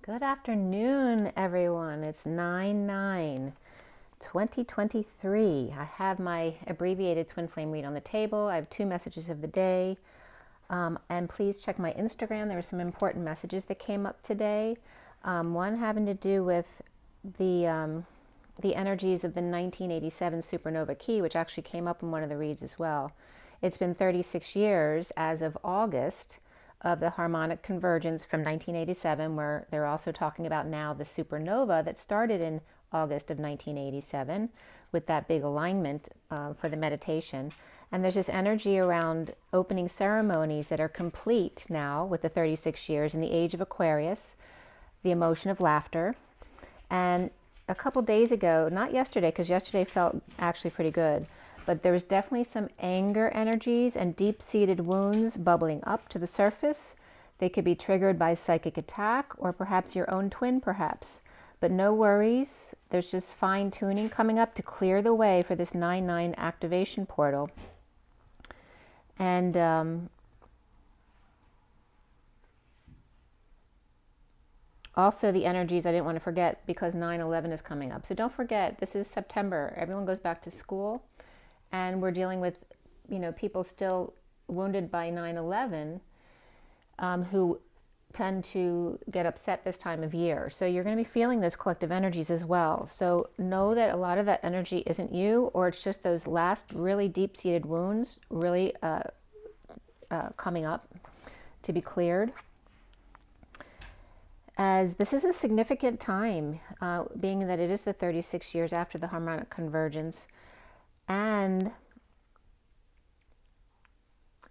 Good afternoon, everyone. It's 9/9/2023. I have my abbreviated twin flame read on the table. I have two messages of the day. And please check my Instagram. There were some important messages that came up today. One having to do with the energies of the 1987 supernova key, which actually came up in one of the reads as well. It's been 36 years as of August of the harmonic convergence from 1987, where they're also talking about now the supernova that started in August of 1987 with that big alignment for the meditation. And there's this energy around opening ceremonies that are complete now with the 36 years in the age of Aquarius, the emotion of laughter. And a couple days ago, not yesterday, because yesterday felt actually pretty good, but there was definitely some anger energies and deep-seated wounds bubbling up to the surface. They could be triggered by psychic attack or perhaps your own twin, perhaps. But no worries. There's just fine-tuning coming up to clear the way for this 9/9 activation portal. And also the energies I didn't want to forget, because 9/11 is coming up. So don't forget, this is September. Everyone goes back to school. And we're dealing with, people still wounded by 9/11 who tend to get upset this time of year. So you're going to be feeling those collective energies as well. So know that a lot of that energy isn't you, or it's just those last really deep-seated wounds really coming up to be cleared. As this is a significant time, being that it is the 36 years after the harmonic convergence. And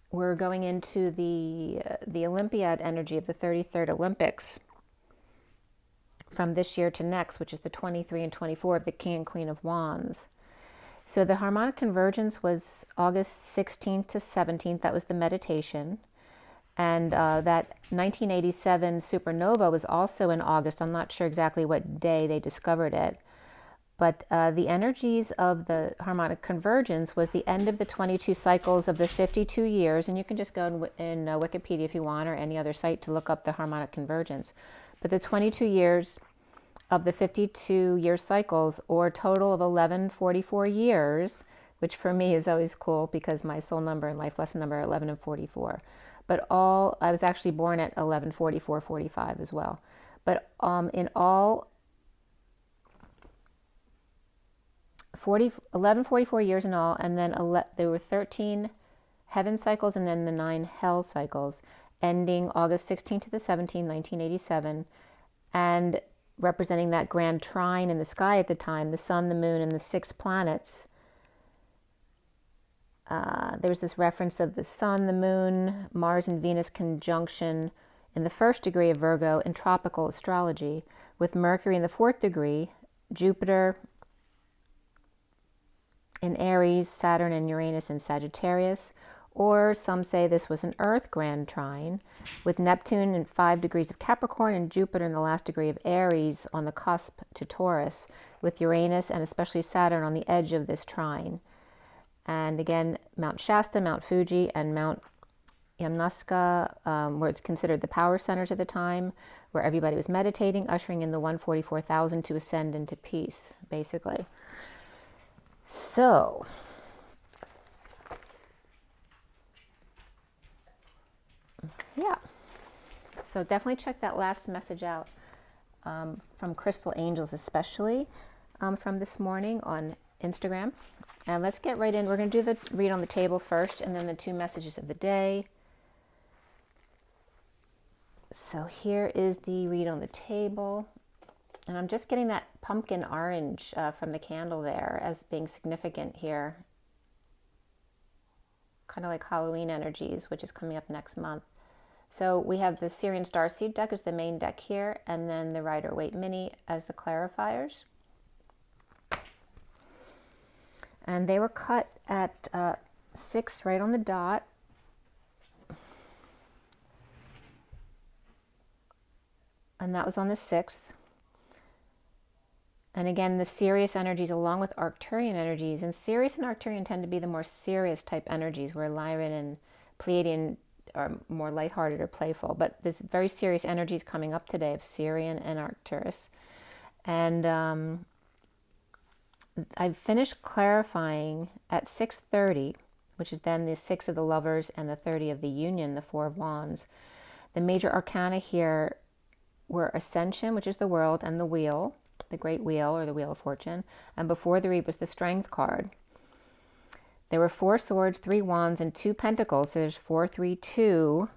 we're going into the Olympiad energy of the 33rd Olympics from this year to next, which is the 23 and 24 of the King and Queen of Wands. So the harmonic convergence was August 16th to 17th. That was the meditation. And that 1987 supernova was also in August. I'm not sure exactly what day they discovered it. But the energies of the harmonic convergence was the end of the 22 cycles of the 52 years. And you can just go in Wikipedia if you want, or any other site, to look up the harmonic convergence. But the 22 years of the 52-year cycles, or a total of 1144 years, which for me is always cool because my soul number and life lesson number are 11 and 44. But I was actually born at 1144-45 as well. But in all, 1144 years in all, and then there were 13 heaven cycles and then the 9 hell cycles, ending August 16th to the 17th, 1987, and representing that grand trine in the sky at the time, the sun, the moon, and the 6 planets. There was this reference of the sun, the moon, Mars and Venus conjunction in the 1st degree of Virgo in tropical astrology, with Mercury in the 4th degree, Jupiter in Aries, Saturn and Uranus in Sagittarius. Or some say this was an Earth grand trine, with Neptune in 5 degrees of Capricorn and Jupiter in the last degree of Aries on the cusp to Taurus, with Uranus and especially Saturn on the edge of this trine. And again, Mount Shasta, Mount Fuji, and Mount Yamnuska were considered the power centers at the time, where everybody was meditating, ushering in the 144,000 to ascend into peace, basically. So, yeah. So definitely check that last message out from Crystal Angels, especially from this morning on Instagram. And let's get right in. We're going to do the read on the table first, and then the 2 messages of the day. So here is the read on the table. And I'm just getting that pumpkin orange from the candle there as being significant here. Kind of like Halloween energies, which is coming up next month. So we have the SIRIAN STARSEED deck as the main deck here, and then the Rider-Waite Mini as the clarifiers. And they were cut at 6 right on the dot. And that was on the 6th. And again, the Sirius energies along with Arcturian energies. And Sirius and Arcturian tend to be the more serious type energies, where Lyran and Pleiadian are more lighthearted or playful. But this very serious energy is coming up today of SIRIAN and Arcturus. And I've finished clarifying at 6:30, which is then the 6 of the Lovers and the 30 of the Union, the 4 of Wands. The major arcana here were Ascension, which is the World, and the Wheel, the Great Wheel or the Wheel of Fortune. And before the read was the Strength card. There were 4 swords, 3 wands, and 2 pentacles. So there's 4, 3, 2,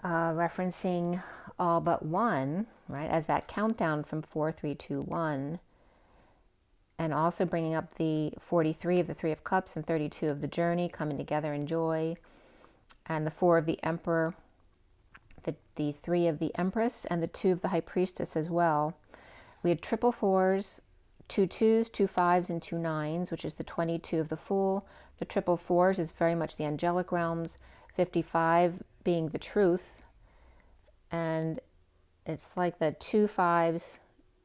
referencing all but one, right, as that countdown from 4, 3, 2, 1. And also bringing up the 43 of the 3 of Cups and 32 of the Journey, coming together in joy. And the 4 of the Emperor, the 3 of the Empress, and the 2 of the High Priestess as well. We had triple 4s, 2 2s, 2 5s, and 2 9s, which is the 22 of the Fool. The triple 4s is very much the angelic realms, 55 being the truth. And it's like the 2 5s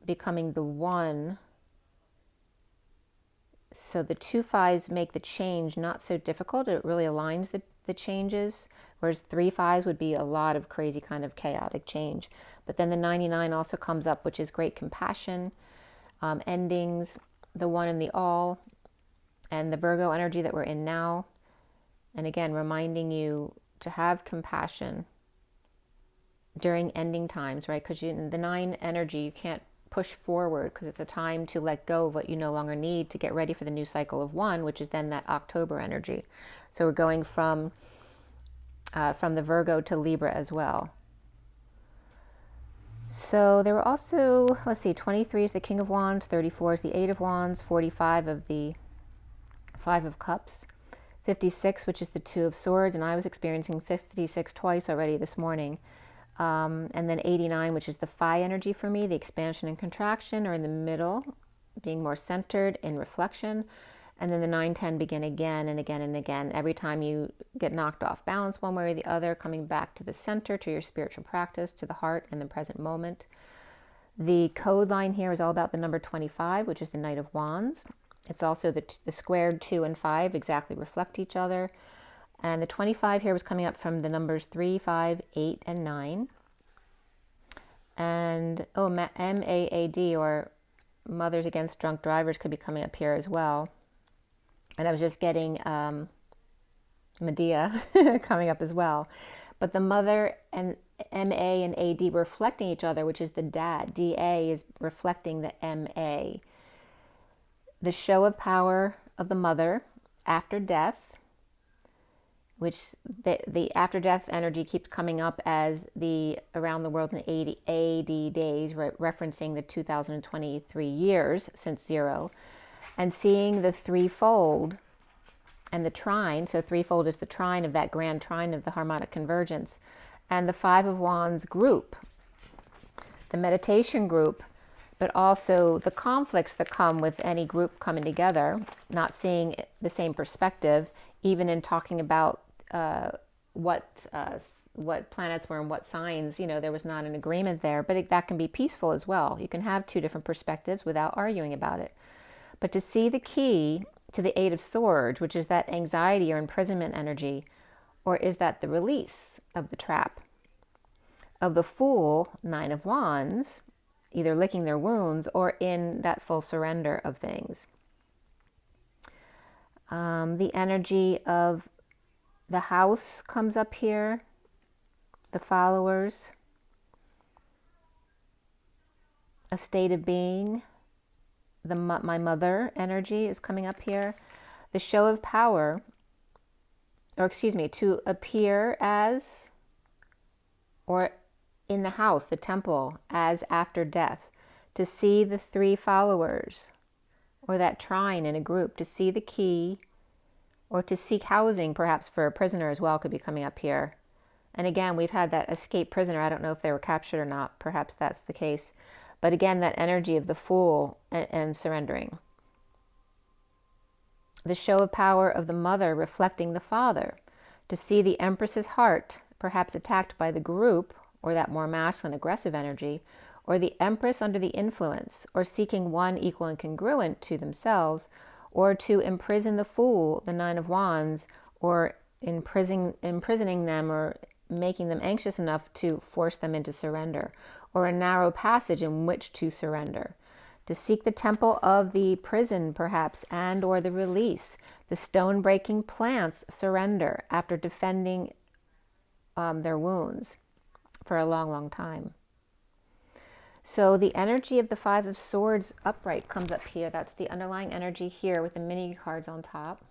becoming the 1. So the 2 5s make the change not so difficult. It really aligns the changes, whereas 3 5s would be a lot of crazy kind of chaotic change. But then the 99 also comes up, which is great compassion, endings, the 1 and the all, and the Virgo energy that we're in now. And again, reminding you to have compassion during ending times, right? Because the 9 energy, you can't push forward because it's a time to let go of what you no longer need to get ready for the new cycle of 1, which is then that October energy. So we're going from the Virgo to Libra as well. So there were also, let's see, 23 is the King of Wands, 34 is the 8 of Wands, 45 of the 5 of Cups, 56, which is the 2 of Swords, and I was experiencing 56 twice already this morning. And then 89, which is the Phi energy for me, the expansion and contraction, or in the middle, being more centered in reflection. And then the 9, 10 begin again and again and again. Every time you get knocked off balance one way or the other, coming back to the center, to your spiritual practice, to the heart and the present moment. The code line here is all about the number 25, which is the Knight of Wands. It's also the squared 2 and 5 exactly reflect each other. And the 25 here was coming up from the numbers 3, 5, 8, and 9. And, MAAD, or Mothers Against Drunk Drivers, could be coming up here as well. And I was just getting Medea coming up as well. But the mother and MA and AD were reflecting each other, which is the dad. DA is reflecting the MA. The show of power of the mother after death, which the after death energy keeps coming up as the around the world in 80 AD days, referencing the 2023 years since 0. And seeing the threefold and the trine. So threefold is the trine of that grand trine of the harmonic convergence. And the 5 of Wands group, the meditation group, but also the conflicts that come with any group coming together, not seeing the same perspective, even in talking about what planets were in what signs. There was not an agreement there, but that can be peaceful as well. You can have 2 different perspectives without arguing about it. But to see the key to the 8 of Swords, which is that anxiety or imprisonment energy, or is that the release of the trap? Of the Fool, 9 of Wands, either licking their wounds or in that full surrender of things. The energy of the House comes up here, the Followers, a state of being. My mother energy is coming up here. The show of power, to appear as, or in the house, the temple, as after death. To see the 3 followers, or that trine in a group. To see the key, or to seek housing, perhaps for a prisoner as well, could be coming up here. And again, we've had that escaped prisoner. I don't know if they were captured or not. Perhaps that's the case. But again, that energy of the Fool and surrendering. The show of power of the mother reflecting the father. To see the Empress's heart, perhaps attacked by the group, or that more masculine aggressive energy, or the Empress under the influence, or seeking one equal and congruent to themselves, or to imprison the Fool, the 9 of Wands, or imprisoning them or making them anxious enough to force them into surrender, or a narrow passage in which to surrender. To seek the temple of the prison, perhaps, and or the release. The stone-breaking plants surrender after defending their wounds for a long, long time. So the energy of the Five of Swords upright comes up here. That's the underlying energy here with the mini cards on top.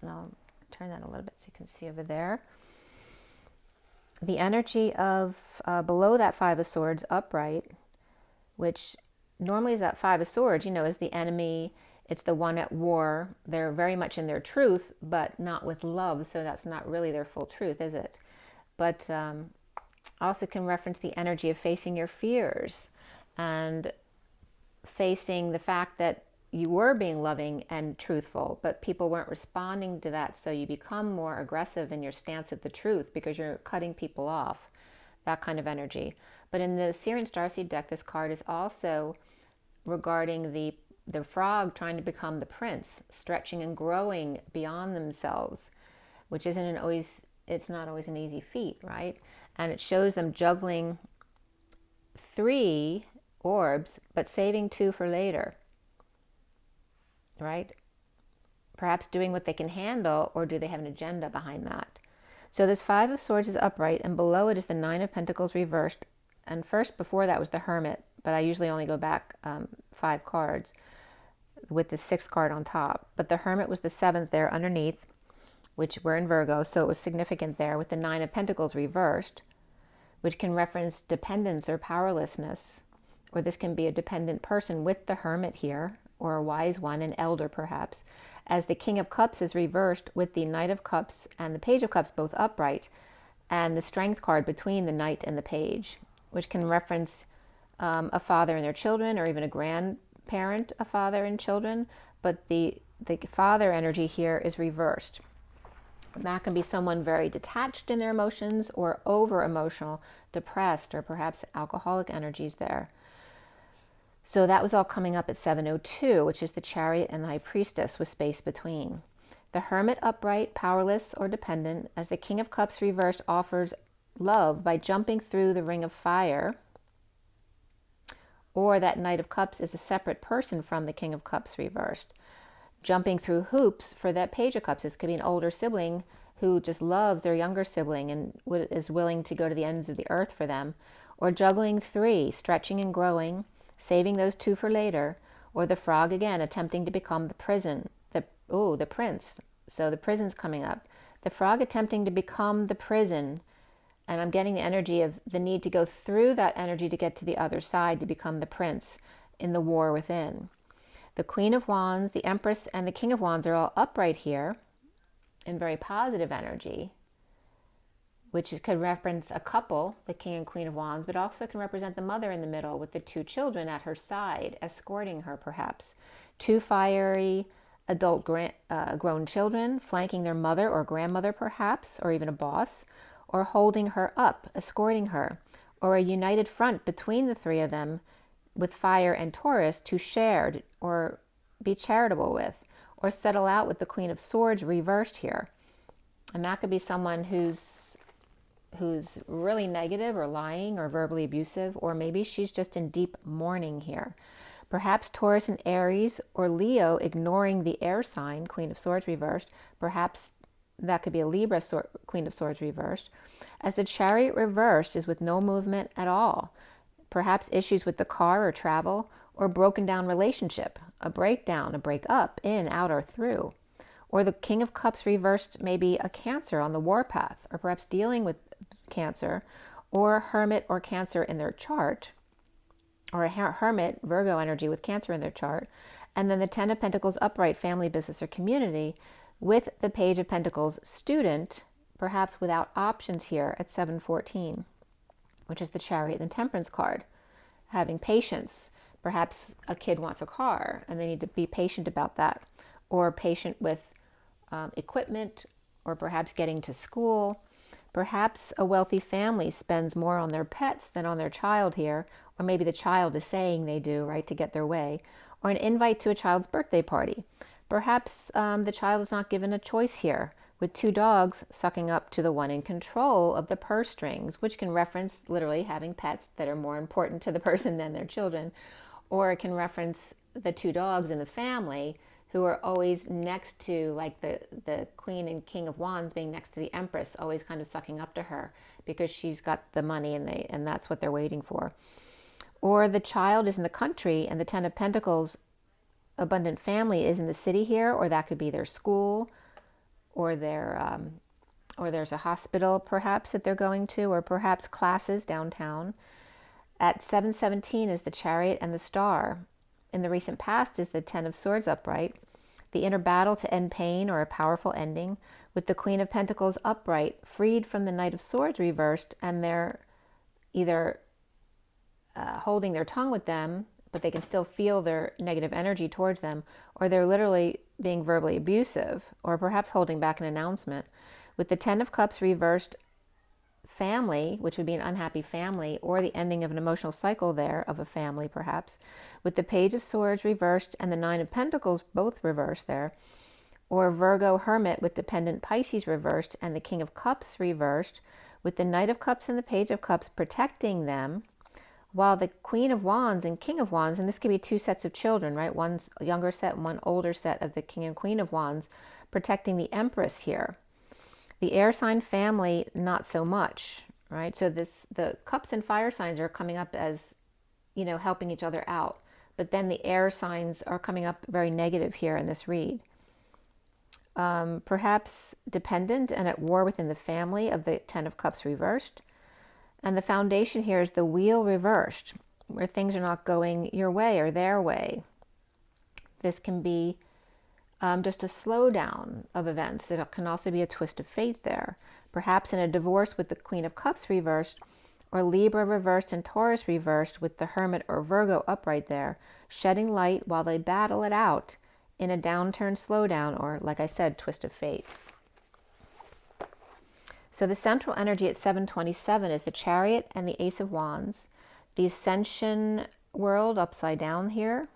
And I'll turn that a little bit so you can see over there. The energy of below that Five of Swords upright, which normally is that Five of Swords, you know, is the enemy. It's the one at war. They're very much in their truth, but not with love. So that's not really their full truth, is it? But also can reference the energy of facing your fears and facing the fact that you were being loving and truthful, but people weren't responding to that. So you become more aggressive in your stance of the truth because you're cutting people off, that kind of energy. But in the SIRIAN Starseed deck, this card is also regarding the frog trying to become the prince, stretching and growing beyond themselves, which isn't always, it's not always an easy feat, right? And it shows them juggling 3 orbs, but saving 2 for later, right? Perhaps doing what they can handle, or do they have an agenda behind that? So this Five of Swords is upright, and below it is the Nine of Pentacles reversed. And first, before that was the Hermit, but I usually only go back 5 cards with the 6th card on top. But the Hermit was the 7th there underneath, which we're in Virgo, so it was significant there, with the Nine of Pentacles reversed, which can reference dependence or powerlessness. Or this can be a dependent person with the Hermit here, or a wise one, an elder perhaps, as the King of Cups is reversed with the Knight of Cups and the Page of Cups both upright, and the Strength card between the Knight and the Page, which can reference a father and their children, or even a grandparent, a father and children, but the father energy here is reversed. That can be someone very detached in their emotions, or over emotional, depressed, or perhaps alcoholic energies there. So that was all coming up at 7:02, which is the Chariot and the High Priestess with space between. The Hermit upright, powerless or dependent, as the King of Cups reversed offers love by jumping through the ring of fire, or that Knight of Cups is a separate person from the King of Cups reversed. Jumping through hoops for that Page of Cups. This could be an older sibling who just loves their younger sibling and is willing to go to the ends of the earth for them. Or juggling 3, stretching and growing, saving those 2 for later. Or the frog again, attempting to become the the prince. So the prison's coming up. The frog attempting to become the prison. And I'm getting the energy of the need to go through that energy to get to the other side to become the prince in the war within. The Queen of Wands, the Empress, and the King of Wands are all upright here in very positive energy, which could reference a couple, the King and Queen of Wands, but also can represent the mother in the middle with the 2 children at her side, escorting her perhaps. 2 fiery adult grown children flanking their mother or grandmother perhaps, or even a boss, or holding her up, escorting her, or a united front between the 3 of them with fire and Taurus to share or be charitable with, or settle out with the Queen of Swords reversed here. And that could be someone who's really negative or lying or verbally abusive, or maybe she's just in deep mourning here. Perhaps Taurus and Aries or Leo ignoring the air sign, Queen of Swords reversed. Perhaps that could be a Libra Queen of Swords reversed, as the Chariot reversed is with no movement at all. Perhaps issues with the car or travel, or broken down relationship, a breakdown, a breakup, in, out, or through. Or the King of Cups reversed may be a Cancer on the warpath, or perhaps dealing with Cancer, or a Hermit or Cancer in their chart, or a Hermit, Virgo energy with Cancer in their chart. And then the Ten of Pentacles upright, family, business, or community, with the Page of Pentacles student, perhaps without options here at 7:14, which is the Chariot and Temperance card. Having patience. Perhaps a kid wants a car and they need to be patient about that, or patient with equipment, or perhaps getting to school. Perhaps a wealthy family spends more on their pets than on their child here, or maybe the child is saying they do, right, to get their way. Or an invite to a child's birthday party. Perhaps the child is not given a choice here, with two dogs sucking up to the one in control of the purse strings, which can reference literally having pets that are more important to the person than their children, or it can reference the two dogs in the family who are always next to, like the Queen and King of Wands being next to the Empress, always kind of sucking up to her because she's got the money and that's what they're waiting for. Or the child is in the country and the Ten of Pentacles abundant family is in the city here, or that could be their school, or or there's a hospital perhaps that they're going to, or perhaps classes downtown. At 717 is the Chariot and the Star. In the recent past is the Ten of Swords upright, the inner battle to end pain or a powerful ending, with the Queen of Pentacles upright, freed from the Knight of Swords reversed, and they're either holding their tongue with them, but they can still feel their negative energy towards them, or they're literally being verbally abusive, or perhaps holding back an announcement. With the Ten of Cups reversed, family, which would be an unhappy family, or the ending of an emotional cycle there of a family perhaps. With the Page of Swords reversed and the Nine of Pentacles both reversed there, or Virgo Hermit with dependent Pisces reversed and the King of Cups reversed, with the Knight of Cups and the Page of Cups protecting them, while the Queen of Wands and King of Wands, and this could be two sets of children, right? One's a younger set and one older set of the King and Queen of Wands, protecting the Empress here. The air sign family, not so much, right? So the cups and fire signs are coming up as, you know, helping each other out. But then the air signs are coming up very negative here in this read. Perhaps dependent and at war within the family of the Ten of Cups reversed. And the foundation here is the Wheel reversed, where things are not going your way or their way. This can be just a slowdown of events. It can also be a twist of fate there. Perhaps in a divorce with the Queen of Cups reversed, or Libra reversed and Taurus reversed with the Hermit or Virgo upright there, shedding light while they battle it out in a downturn, slowdown, or, like I said, twist of fate. So the central energy at 727 is the Chariot and the Ace of Wands. The Ascension world upside down here.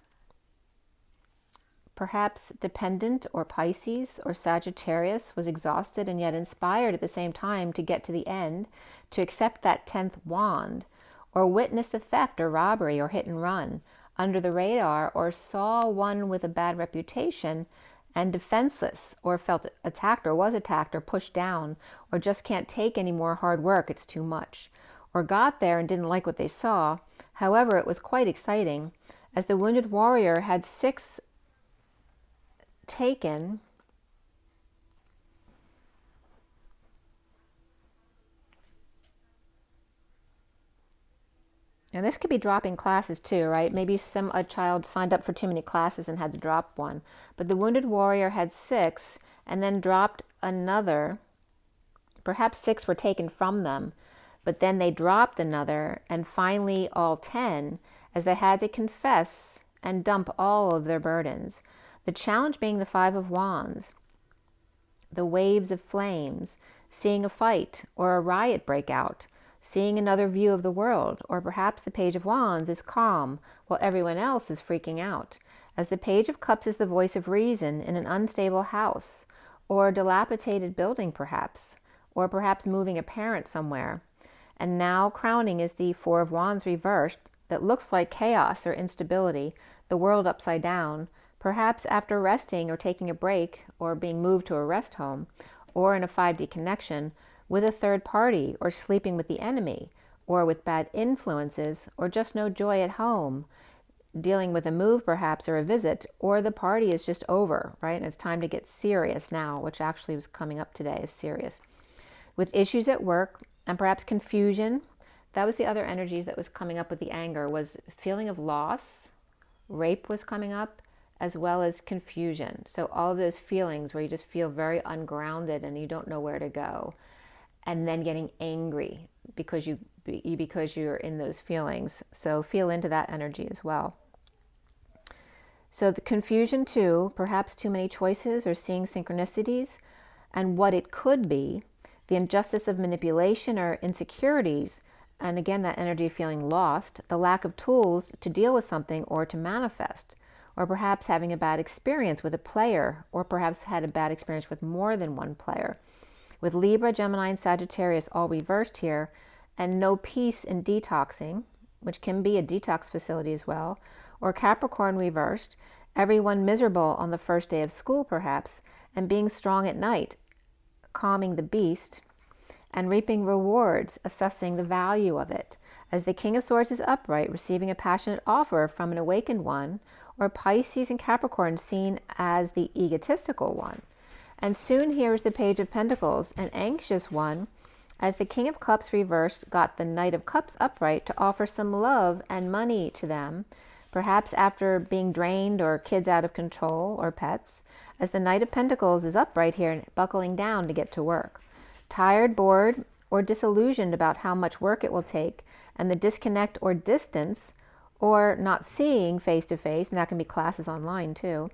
Perhaps dependent or Pisces or Sagittarius was exhausted and yet inspired at the same time to get to the end, to accept that 10th wand, or witnessed a theft or robbery or hit and run under the radar, or saw one with a bad reputation and defenseless, or felt attacked or was attacked or pushed down, or just can't take any more hard work, it's too much, or got there and didn't like what they saw. However, it was quite exciting, as the wounded warrior had 6 taken, and this could be dropping classes too, right? Maybe a child signed up for too many classes and had to drop one. But the wounded warrior had 6 and then dropped another. Perhaps 6 were taken from them, but then they dropped another, and finally all 10, as they had to confess and dump all of their burdens. The challenge being the 5 of Wands, the waves of flames, seeing a fight or a riot break out, seeing another view of the world, or perhaps the Page of Wands is calm while everyone else is freaking out, as the Page of Cups is the voice of reason in an unstable house, or a dilapidated building perhaps, or perhaps moving a parent somewhere. And now crowning is the 4 of Wands reversed that looks like chaos or instability, the world upside down, perhaps after resting or taking a break or being moved to a rest home, or in a 5D connection with a third party, or sleeping with the enemy, or with bad influences, or just no joy at home, dealing with a move perhaps, or a visit, or the party is just over, right? And it's time to get serious now, which actually was coming up today as serious. With issues at work and perhaps confusion, that was the other energies that was coming up with the anger, was feeling of loss, rape was coming up, as well as confusion. So all of those feelings where you just feel very ungrounded and you don't know where to go. And then getting angry because you're in those feelings. So feel into that energy as well. So the confusion too, perhaps too many choices or seeing synchronicities and what it could be, the injustice of manipulation or insecurities, and again that energy of feeling lost, the lack of tools to deal with something or to manifest, or perhaps having a bad experience with a player, or perhaps had a bad experience with more than one player. With Libra, Gemini, and Sagittarius all reversed here, and no peace in detoxing, which can be a detox facility as well, or Capricorn reversed, everyone miserable on the first day of school perhaps, and being strong at night, calming the beast, and reaping rewards, assessing the value of it. As the King of Swords is upright, receiving a passionate offer from an awakened one, or Pisces and Capricorn seen as the egotistical one. And soon here is the Page of Pentacles, an anxious one, as the King of Cups reversed got the Knight of Cups upright to offer some love and money to them, perhaps after being drained or kids out of control or pets, as the Knight of Pentacles is upright here and buckling down to get to work. Tired, bored, or disillusioned about how much work it will take, and the disconnect or distance, or not seeing face to face, and that can be classes online too,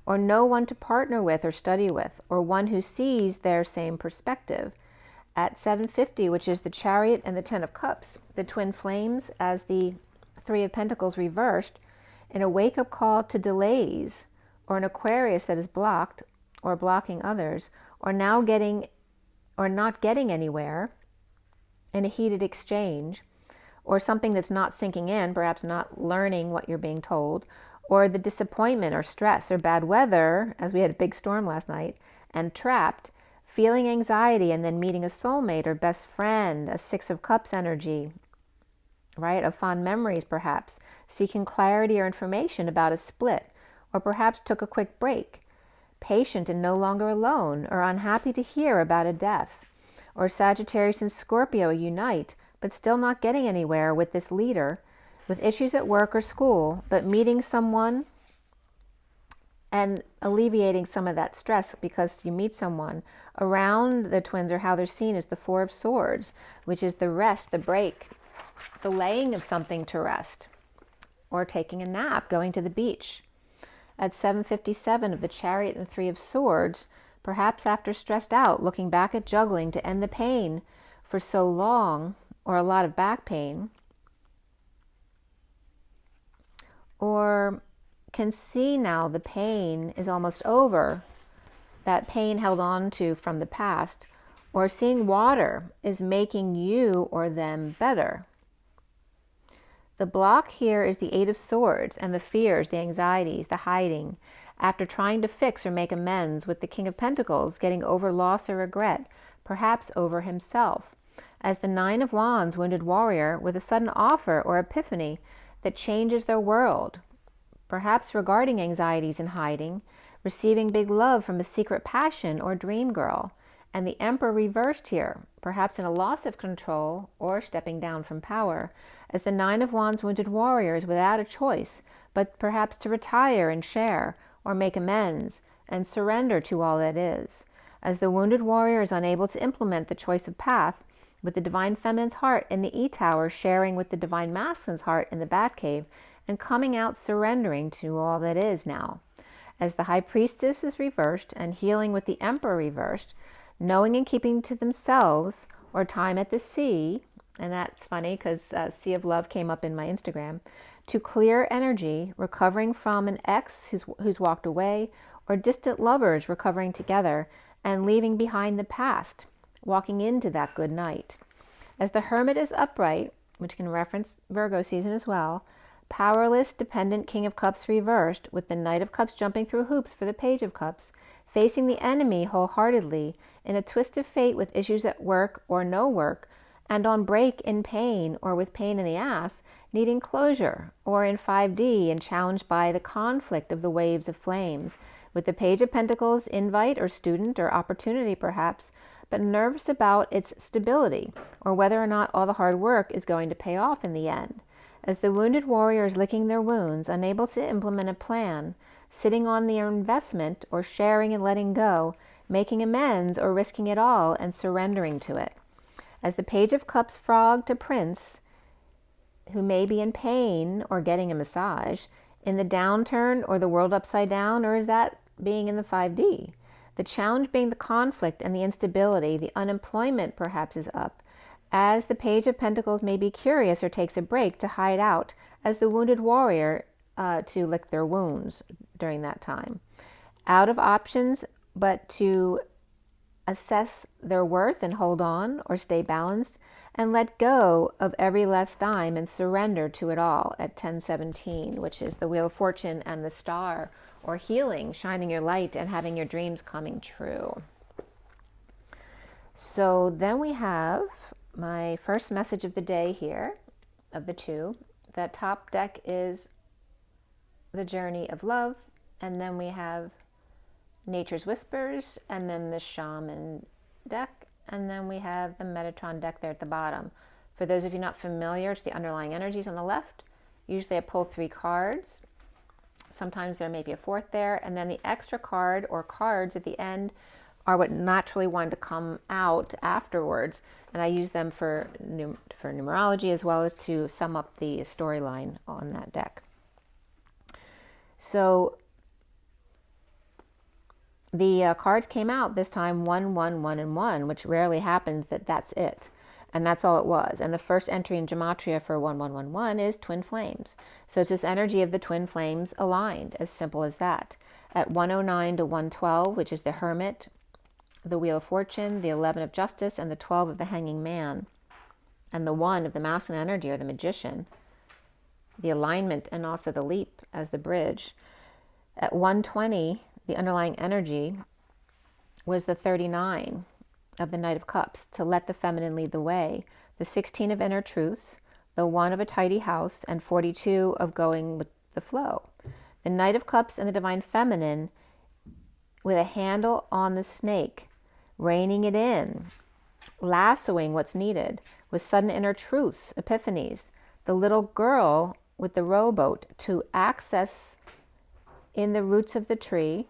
or no one to partner with or study with, or one who sees their same perspective. At 750, which is the Chariot and the Ten of Cups, the twin flames as the Three of Pentacles reversed, in a wake-up call to delays, or an Aquarius that is blocked, or blocking others, or now getting or not getting anywhere in a heated exchange, or something that's not sinking in, perhaps not learning what you're being told, or the disappointment or stress or bad weather, as we had a big storm last night, and trapped, feeling anxiety and then meeting a soulmate or best friend, a Six of Cups energy, right, of fond memories perhaps, seeking clarity or information about a split, or perhaps took a quick break, patient and no longer alone, or unhappy to hear about a death, or Sagittarius and Scorpio unite, but still not getting anywhere with this leader, with issues at work or school, but meeting someone and alleviating some of that stress because you meet someone around the twins, or how they're seen as the Four of Swords, which is the rest, the break, the laying of something to rest, or taking a nap, going to the beach. At 757 of the Chariot and Three of Swords, perhaps after stressed out, looking back at juggling to end the pain for so long, or a lot of back pain, or can see now the pain is almost over, that pain held on to from the past, or seeing water is making you or them better. The block here is the Eight of Swords and the fears, the anxieties, the hiding, after trying to fix or make amends, with the King of Pentacles getting over loss or regret, perhaps over himself, as the Nine of Wands, wounded warrior, with a sudden offer or epiphany that changes their world, perhaps regarding anxieties and hiding, receiving big love from a secret passion or dream girl, and the Emperor reversed here, perhaps in a loss of control or stepping down from power, as the Nine of Wands, wounded warrior, is without a choice, but perhaps to retire and share, or make amends and surrender to all that is, as the wounded warrior is unable to implement the choice of path, with the Divine Feminine's heart in the E-Tower sharing with the Divine Masculine's heart in the Batcave, and coming out surrendering to all that is now. As the High Priestess is reversed and healing with the Emperor reversed, knowing and keeping to themselves, or time at the sea, and that's funny because Sea of Love came up in my Instagram, to clear energy, recovering from an ex who's walked away, or distant lovers recovering together and leaving behind the past, walking into that good night. As the Hermit is upright, which can reference Virgo season as well, powerless, dependent King of Cups reversed, with the Knight of Cups jumping through hoops for the Page of Cups, facing the enemy wholeheartedly in a twist of fate with issues at work or no work, and on break in pain or with pain in the ass, needing closure, or in 5D and challenged by the conflict of the waves of flames, with the Page of Pentacles, invite or student or opportunity perhaps, but nervous about its stability, or whether or not all the hard work is going to pay off in the end. As the wounded warriors licking their wounds, unable to implement a plan, sitting on their investment, or sharing and letting go, making amends or risking it all and surrendering to it. As the Page of Cups frog to Prince, who may be in pain or getting a massage, in the downturn or the world upside down, or is that being in the 5D? The challenge being the conflict and the instability, the unemployment perhaps is up, as the Page of Pentacles may be curious or takes a break to hide out, as the wounded warrior to lick their wounds during that time. Out of options, but to assess their worth and hold on or stay balanced and let go of every last dime and surrender to it all at 1017, which is the Wheel of Fortune and the star, or healing, shining your light and having your dreams coming true. So then we have my first message of the day here, of the two. The top deck is the Journey of Love, and then we have Nature's Whispers, and then the Shaman deck, and then we have the Metatron deck there at the bottom. For those of you not familiar, it's the underlying energies on the left. Usually I pull 3 cards. Sometimes there may be a 4th there, and then the extra card or cards at the end are what naturally want to come out afterwards, and I use them for numerology as well as to sum up the storyline on that deck. So the cards came out this time 1, 1, 1, and 1, which rarely happens that's it. And that's all it was. And the first entry in Gematria for 1, 1, 1, 1 is twin flames. So it's this energy of the twin flames aligned, as simple as that. At 109 to 112, which is the Hermit, the Wheel of Fortune, the 11 of Justice, and the 12 of the Hanging Man, and the 1 of the Masculine energy, or the Magician, the alignment, and also the leap as the bridge. At 120, the underlying energy was the 39 of the Knight of Cups, to let the feminine lead the way, the 16 of Inner Truths, the 1 of a tidy house, and 42 of going with the flow. The Knight of Cups and the Divine Feminine with a handle on the snake, reining it in, lassoing what's needed, with sudden inner truths, epiphanies. The little girl with the rowboat to access in the roots of the tree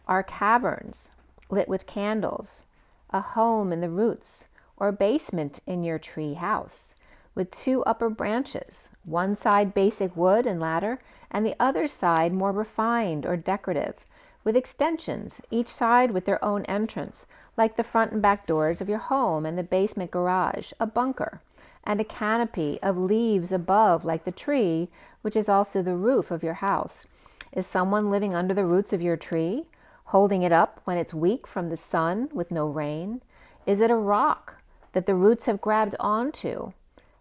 are caverns lit with candles, a home in the roots, or basement in your tree house, with 2 upper branches, one side basic wood and ladder, and the other side more refined or decorative, with extensions, each side with their own entrance, like the front and back doors of your home and the basement garage, a bunker, and a canopy of leaves above, like the tree, which is also the roof of your house. Is someone living under the roots of your tree, holding it up when it's weak from the sun with no rain? Is it a rock that the roots have grabbed onto?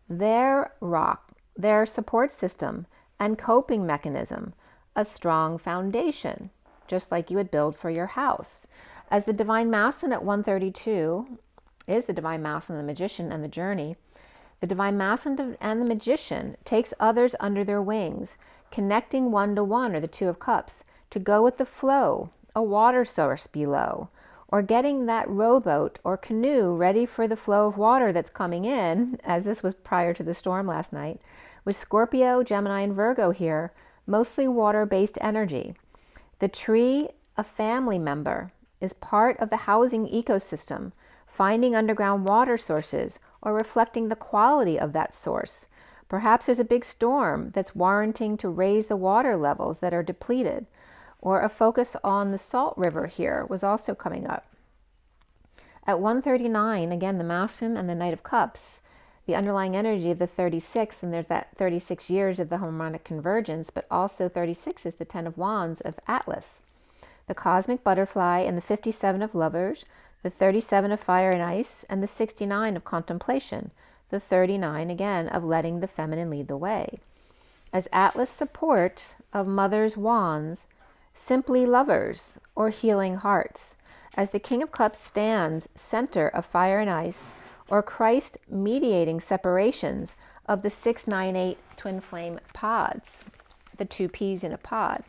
Their rock, their support system and coping mechanism, a strong foundation, just like you would build for your house. As the Divine Masculine at 132 is the Divine Masculine, the Magician, and the Journey, the Divine Masculine and the Magician takes others under their wings, connecting 1 to 1, or the 2 of Cups, to go with the flow, a water source below, or getting that rowboat or canoe ready for the flow of water that's coming in, as this was prior to the storm last night, with Scorpio, Gemini, and Virgo here, mostly water-based energy. The tree, a family member, is part of the housing ecosystem, finding underground water sources or reflecting the quality of that source. Perhaps there's a big storm that's warranting to raise the water levels that are depleted, or a focus on the salt river here was also coming up. At 139, again, the Masculine and the Knight of Cups, the underlying energy of the 36, and there's that 36 years of the harmonic convergence, but also 36 is the 10 of Wands of Atlas, the cosmic butterfly, and the 57 of Lovers, the 37 of Fire and Ice, and the 69 of Contemplation, the 39 again of letting the feminine lead the way. As Atlas support of Mother's Wands, simply lovers or healing hearts, as the King of Cups stands center of Fire and Ice, or Christ mediating separations of the 698 twin flame pods, the 2 peas in a pod.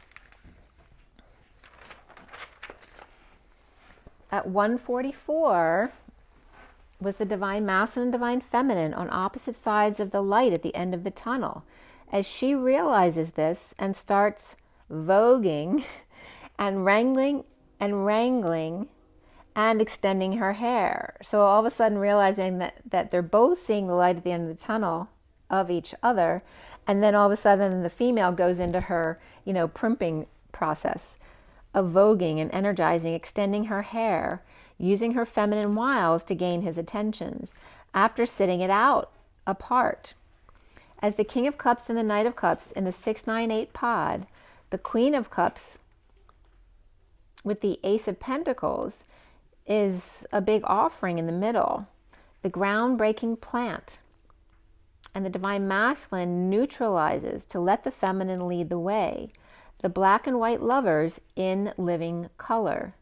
At 144 was the Divine Masculine and Divine Feminine on opposite sides of the light at the end of the tunnel. As she realizes this and starts voguing and wrangling and extending her hair. So all of a sudden realizing that they're both seeing the light at the end of the tunnel of each other. And then all of a sudden the female goes into her, primping process of voguing and energizing, extending her hair, using her feminine wiles to gain his attentions after sitting it out apart. As the King of Cups and the Knight of Cups in the 698 pod, the Queen of Cups with the Ace of Pentacles is a big offering in the middle, the groundbreaking plant. And the Divine Masculine neutralizes to let the feminine lead the way. The black and white lovers in living color.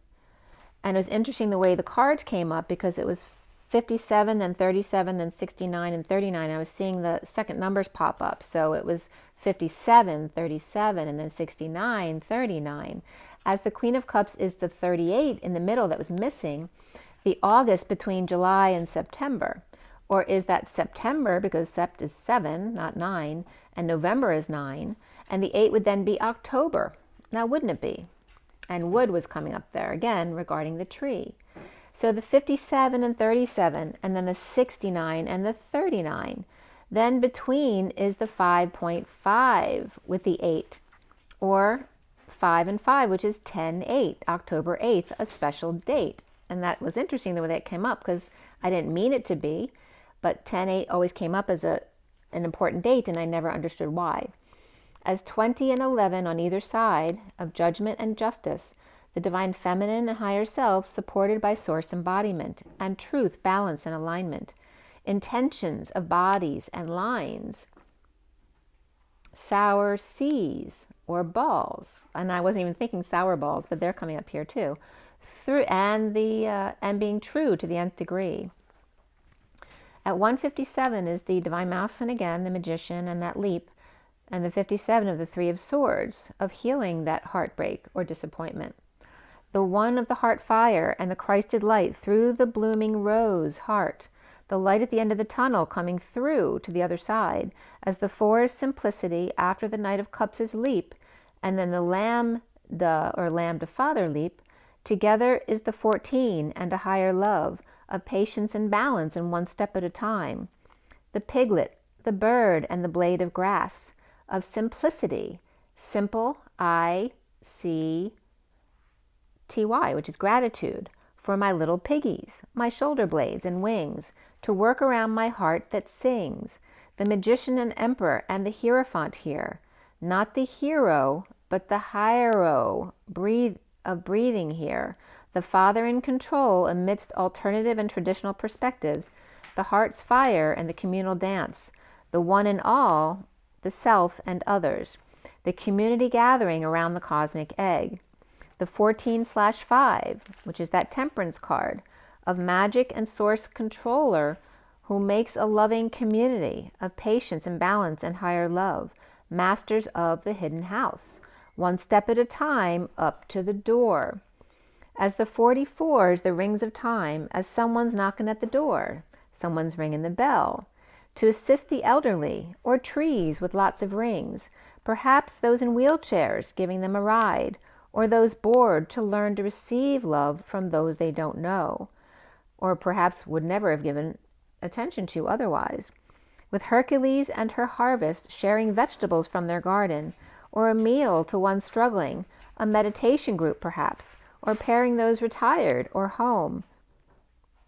And it was interesting the way the cards came up, because it was 57, then 37, then 69 and 39. I was seeing the second numbers pop up. So it was 57, 37, and then 69, 39. As the Queen of Cups is the 38 in the middle that was missing, the August between July and September. Or is that September, because Sept is 7, not 9, and November is 9, and the 8 would then be October. Now, wouldn't it be? And wood was coming up there again regarding the tree. So the 57 and 37, and then the 69 and the 39. Then between is the 5.5 with the 8, or 5 and 5, which is 10-8, October 8th, a special date. And that was interesting the way that came up, because I didn't mean it to be, but 10-8 always came up as an important date, and I never understood why. As 20 and 11 on either side of judgment and justice, the divine feminine and higher self supported by source embodiment and truth, balance, and alignment, intentions of bodies and lines, sour seas or balls, and I wasn't even thinking sour balls, but they're coming up here too, through and being true to the nth degree. At 157 is the Divine Masculine again, the Magician, and that leap, and the 57 of the Three of Swords, of healing that heartbreak or disappointment. The one of the heart fire and the Christed light through the blooming rose heart, the light at the end of the tunnel coming through to the other side, as the Four is simplicity after the Knight of Cups is leap, and then the Lambda or Lambda Father leap. Together is the 14 and a higher love of patience and balance and one step at a time. The piglet, the bird, and the blade of grass, of simplicity, simple, ICTY, which is gratitude, for my little piggies, my shoulder blades and wings, to work around my heart that sings. The Magician and Emperor and the Hierophant here, not the hero, but the hiero, of breathing here, the Father in control amidst alternative and traditional perspectives, the heart's fire and the communal dance, the one and all, the self and others, the community gathering around the cosmic egg, the 14/5, which is that temperance card, of magic and source controller who makes a loving community of patience and balance and higher love, masters of the hidden house, one step at a time up to the door. As the 44s, the rings of time, as someone's knocking at the door, someone's ringing the bell, to assist the elderly, or trees with lots of rings, perhaps those in wheelchairs giving them a ride, or those bored to learn to receive love from those they don't know, or perhaps would never have given attention to otherwise. With Hercules and her harvest sharing vegetables from their garden, or a meal to one struggling, a meditation group perhaps, or pairing those retired or home,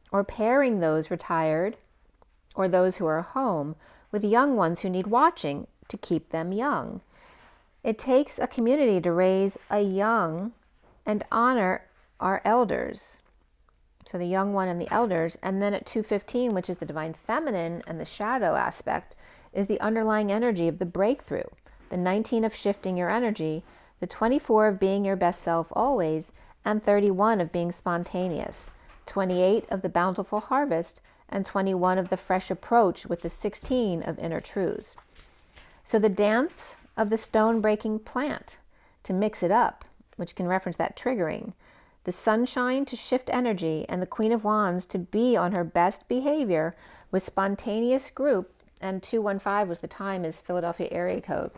or pairing those retired or those who are home with young ones who need watching to keep them young. It takes a community to raise a young and honor our elders. So the young one and the elders. And then at 215, which is the divine feminine and the shadow aspect, is the underlying energy of the breakthrough. The 19 of shifting your energy, the 24 of being your best self always, and 31 of being spontaneous, 28 of the bountiful harvest, and 21 of the fresh approach with the 16 of inner truths. So the dance of the stone-breaking plant, to mix it up, which can reference that triggering, the sunshine to shift energy, and the Queen of Wands to be on her best behavior with spontaneous group, and 215 was the time, is Philadelphia area code.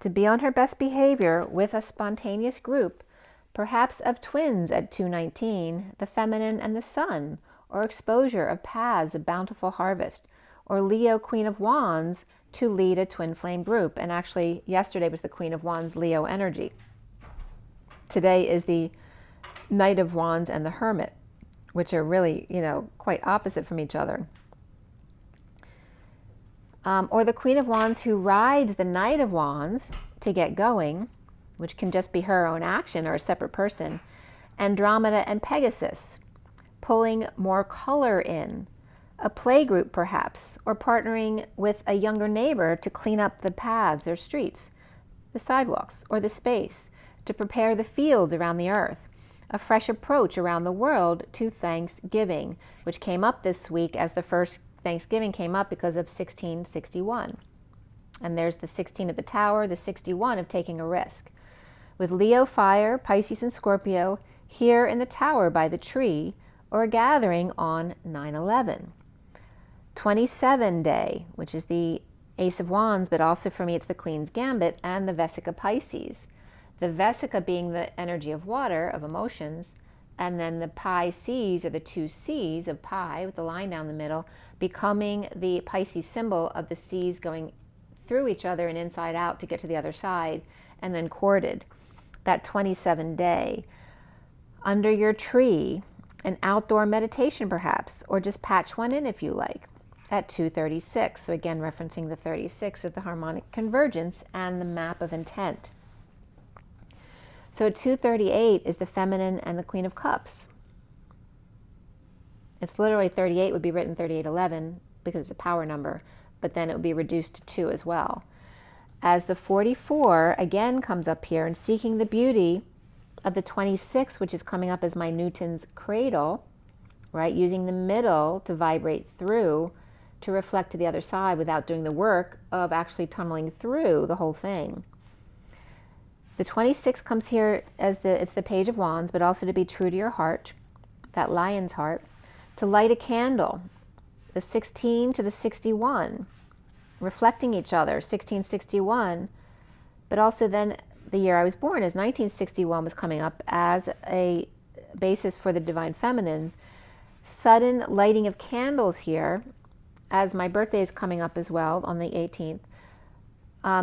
To be on her best behavior with a spontaneous group, perhaps of twins at 219, the feminine and the sun, or exposure of paths of bountiful harvest, or Leo, Queen of Wands, to lead a twin flame group. And actually, yesterday was the Queen of Wands, Leo energy. Today is the Knight of Wands and the Hermit, which are really, quite opposite from each other. Or the Queen of Wands who rides the Knight of Wands to get going, which can just be her own action or a separate person. Andromeda and Pegasus, pulling more color in. A playgroup perhaps, or partnering with a younger neighbor to clean up the paths or streets, the sidewalks, or the space, to prepare the fields around the earth. A fresh approach around the world to Thanksgiving, which came up this week as the first Thanksgiving came up because of 1661. And there's the 16 of the Tower, the 61 of taking a risk. With Leo fire, Pisces and Scorpio here in the Tower by the tree, or a gathering on 9/11. 27 day, which is the Ace of Wands, but also for me it's the Queen's Gambit and the Vesica Pisces. The Vesica being the energy of water, of emotions, and then the Pisces, or the two C's of Pi with the line down the middle, becoming the Pisces symbol of the C's going through each other and inside out to get to the other side, and then corded. That 27 day. Under your tree, an outdoor meditation perhaps, or just patch one in if you like, at 236. So again, referencing the 36 of the harmonic convergence and the map of intent. So 238 is the feminine and the Queen of Cups. It's literally 38 would be written 3811 because it's a power number, but then it would be reduced to 2 as well. As the 44 again comes up here and seeking the beauty of the 26, which is coming up as my Newton's cradle, right? Using the middle to vibrate through to reflect to the other side without doing the work of actually tunneling through the whole thing. The 26 comes here as it's the Page of Wands, but also to be true to your heart, that lion's heart, to light a candle, the 16 to the 61, reflecting each other, 1661, but also then the year I was born as 1961 was coming up as a basis for the divine feminines. Sudden lighting of candles here, as my birthday is coming up as well on the 18th.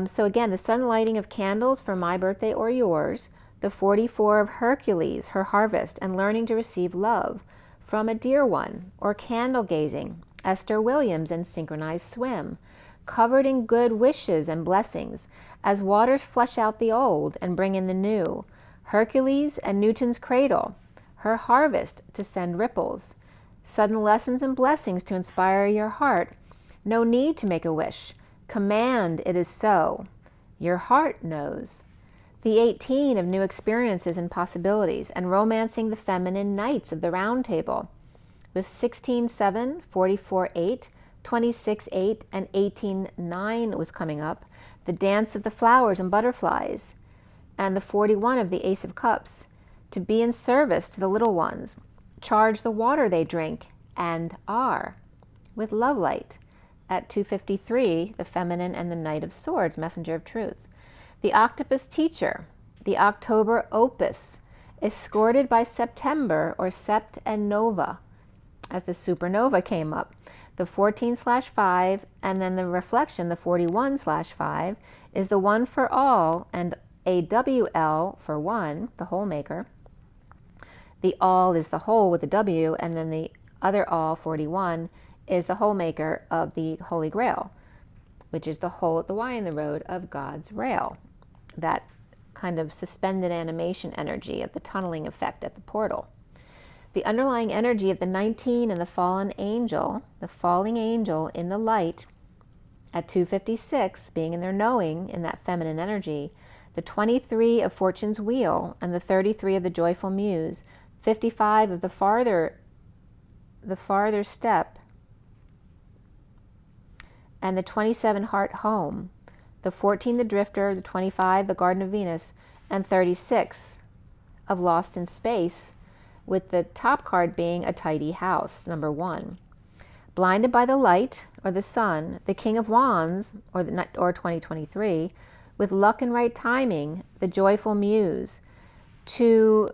So again, the sudden lighting of candles for my birthday or yours, the 44 of Hercules, her harvest, and learning to receive love from a dear one, or candle gazing, Esther Williams and synchronized swim, covered in good wishes and blessings, as waters flush out the old and bring in the new. Hercules and Newton's cradle, her harvest to send ripples, sudden lessons and blessings to inspire your heart. No need to make a wish. Command, it is so. Your heart knows. The 18 of new experiences and possibilities, and romancing the feminine knights of the round table, with 16-7, 44-8, 26-8, and 18-9 was coming up, the dance of the flowers and butterflies, and the 41 of the Ace of Cups, to be in service to the little ones, charge the water they drink and are, with love light, at 253, the feminine and the Knight of Swords, messenger of truth. The octopus teacher, the October opus, escorted by September, or Sept and Nova, as the supernova came up. The 14/5, and then the reflection, the 41/5, is the one for all, and a WL for one, the whole maker. The all is the whole with the W, and then the other all, 41, is the whole maker of the Holy Grail, which is the hole at the Y in the road of God's rail. That kind of suspended animation energy of the tunneling effect at the portal. The underlying energy of the 19 and the fallen angel, the falling angel in the light at 256, being in their knowing, in that feminine energy, the 23 of Fortune's wheel, and the 33 of the joyful muse, 55 of the farther step, and the 27 heart home, the 14 the drifter, the 25 the garden of Venus, and 36 of lost in space, with the top card being a tidy house, number 1. Blinded by the light, or the sun, the King of Wands, or 2023, with luck and right timing, the joyful muse, to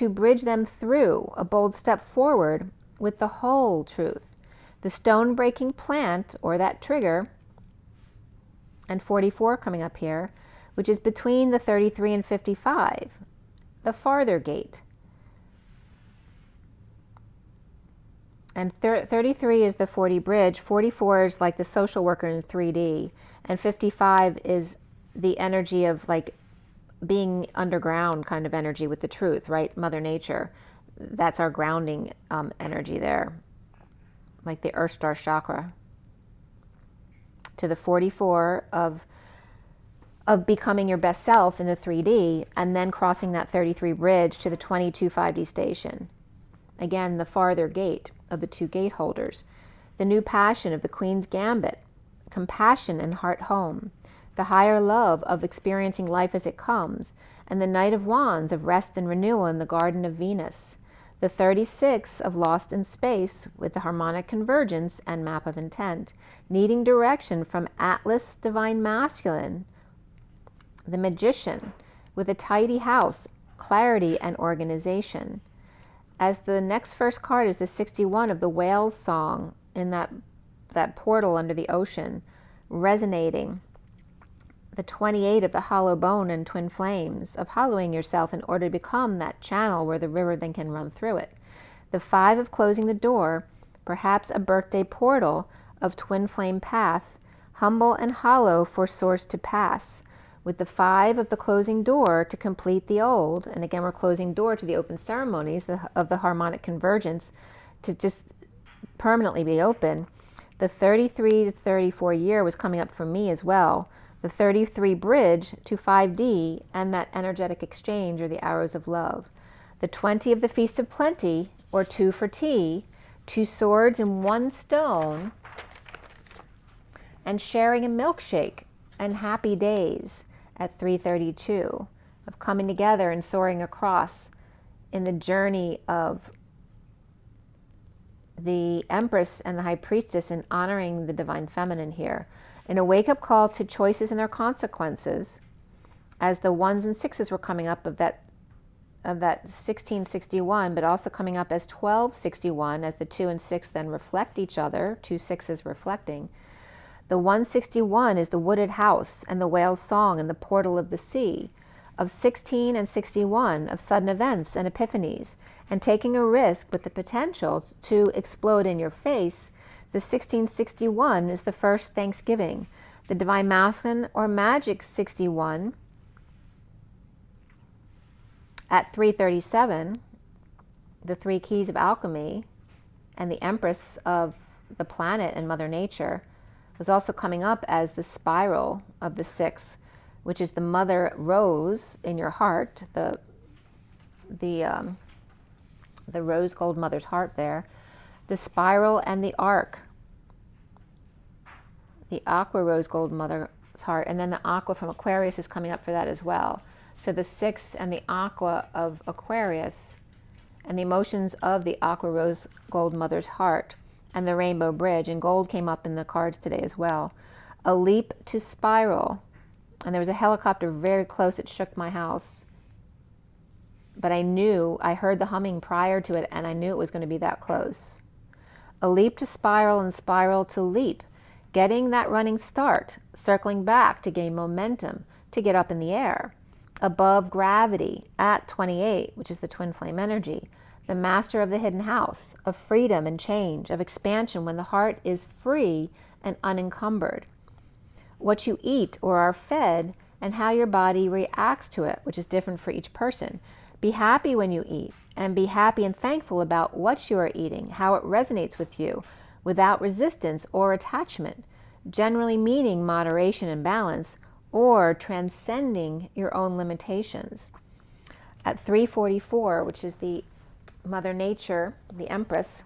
bridge them through a bold step forward with the whole truth. The stone-breaking plant, or that trigger, and 44 coming up here, which is between the 33 and 55, the farther gate. And 33 is the 40 bridge. 44 is like the social worker in 3D. And 55 is the energy of like being underground kind of energy with the truth, right? Mother Nature. That's our grounding energy there. Like the Earth Star chakra. To the 44 of becoming your best self in the 3D, and then crossing that 33 bridge to the 22 5D station. Again, the farther gate of the two gate holders. The new passion of the Queen's Gambit, compassion and heart home. The higher love of experiencing life as it comes, and the Knight of Wands of rest and renewal in the Garden of Venus. The 36 of lost in space with the harmonic convergence and map of intent, needing direction from Atlas Divine Masculine. The Magician with a tidy house, clarity and organization. As the next first card is the 61 of the whale's song in that portal under the ocean, resonating. The 28 of the hollow bone and twin flames, of hollowing yourself in order to become that channel where the river then can run through it. The 5 of closing the door, perhaps a birthday portal of twin flame path, humble and hollow for source to pass. With the 5 of the closing door to complete the old, and again we're closing door to the open ceremonies of the harmonic convergence to just permanently be open. The 33 to 34 year was coming up for me as well. The 33 bridge to 5D and that energetic exchange or the arrows of love. The 20 of the Feast of Plenty, or 2 for tea, 2 swords and 1 stone, and sharing a milkshake and happy days at 332, of coming together and soaring across in the journey of the Empress and the High Priestess and honoring the Divine Feminine here. In a wake-up call to choices and their consequences, as the 1s and 6s were coming up of that 1661, but also coming up as 1261, as the 2 and 6 then reflect each other, 2 6s reflecting. The 161 is the wooded house and the whale's song and the portal of the sea, of 16 and 61, of sudden events and epiphanies, and taking a risk with the potential to explode in your face. The 1661 is the first Thanksgiving. The Divine Masculine or Magic 61 at 337, the 3 keys of alchemy, and the Empress of the planet and Mother Nature was also coming up as the spiral of the 6, which is the Mother Rose in your heart, the rose gold mother's heart there, the spiral and the arc, the aqua rose gold mother's heart, and then the aqua from Aquarius is coming up for that as well. So the 6 and the aqua of Aquarius and the emotions of the aqua rose gold mother's heart and the rainbow bridge, and gold came up in the cards today as well. A leap to spiral, and there was a helicopter very close. It shook my house, but I heard the humming prior to it, and I knew it was going to be that close. A leap to spiral and spiral to leap, getting that running start, circling back to gain momentum, to get up in the air. Above gravity at 28, which is the twin flame energy, the master of the hidden house, of freedom and change, of expansion when the heart is free and unencumbered. What you eat or are fed and how your body reacts to it, which is different for each person. Be happy when you eat, and be happy and thankful about what you are eating, how it resonates with you, without resistance or attachment, generally meaning moderation and balance, or transcending your own limitations. At 344, which is the Mother Nature, the Empress,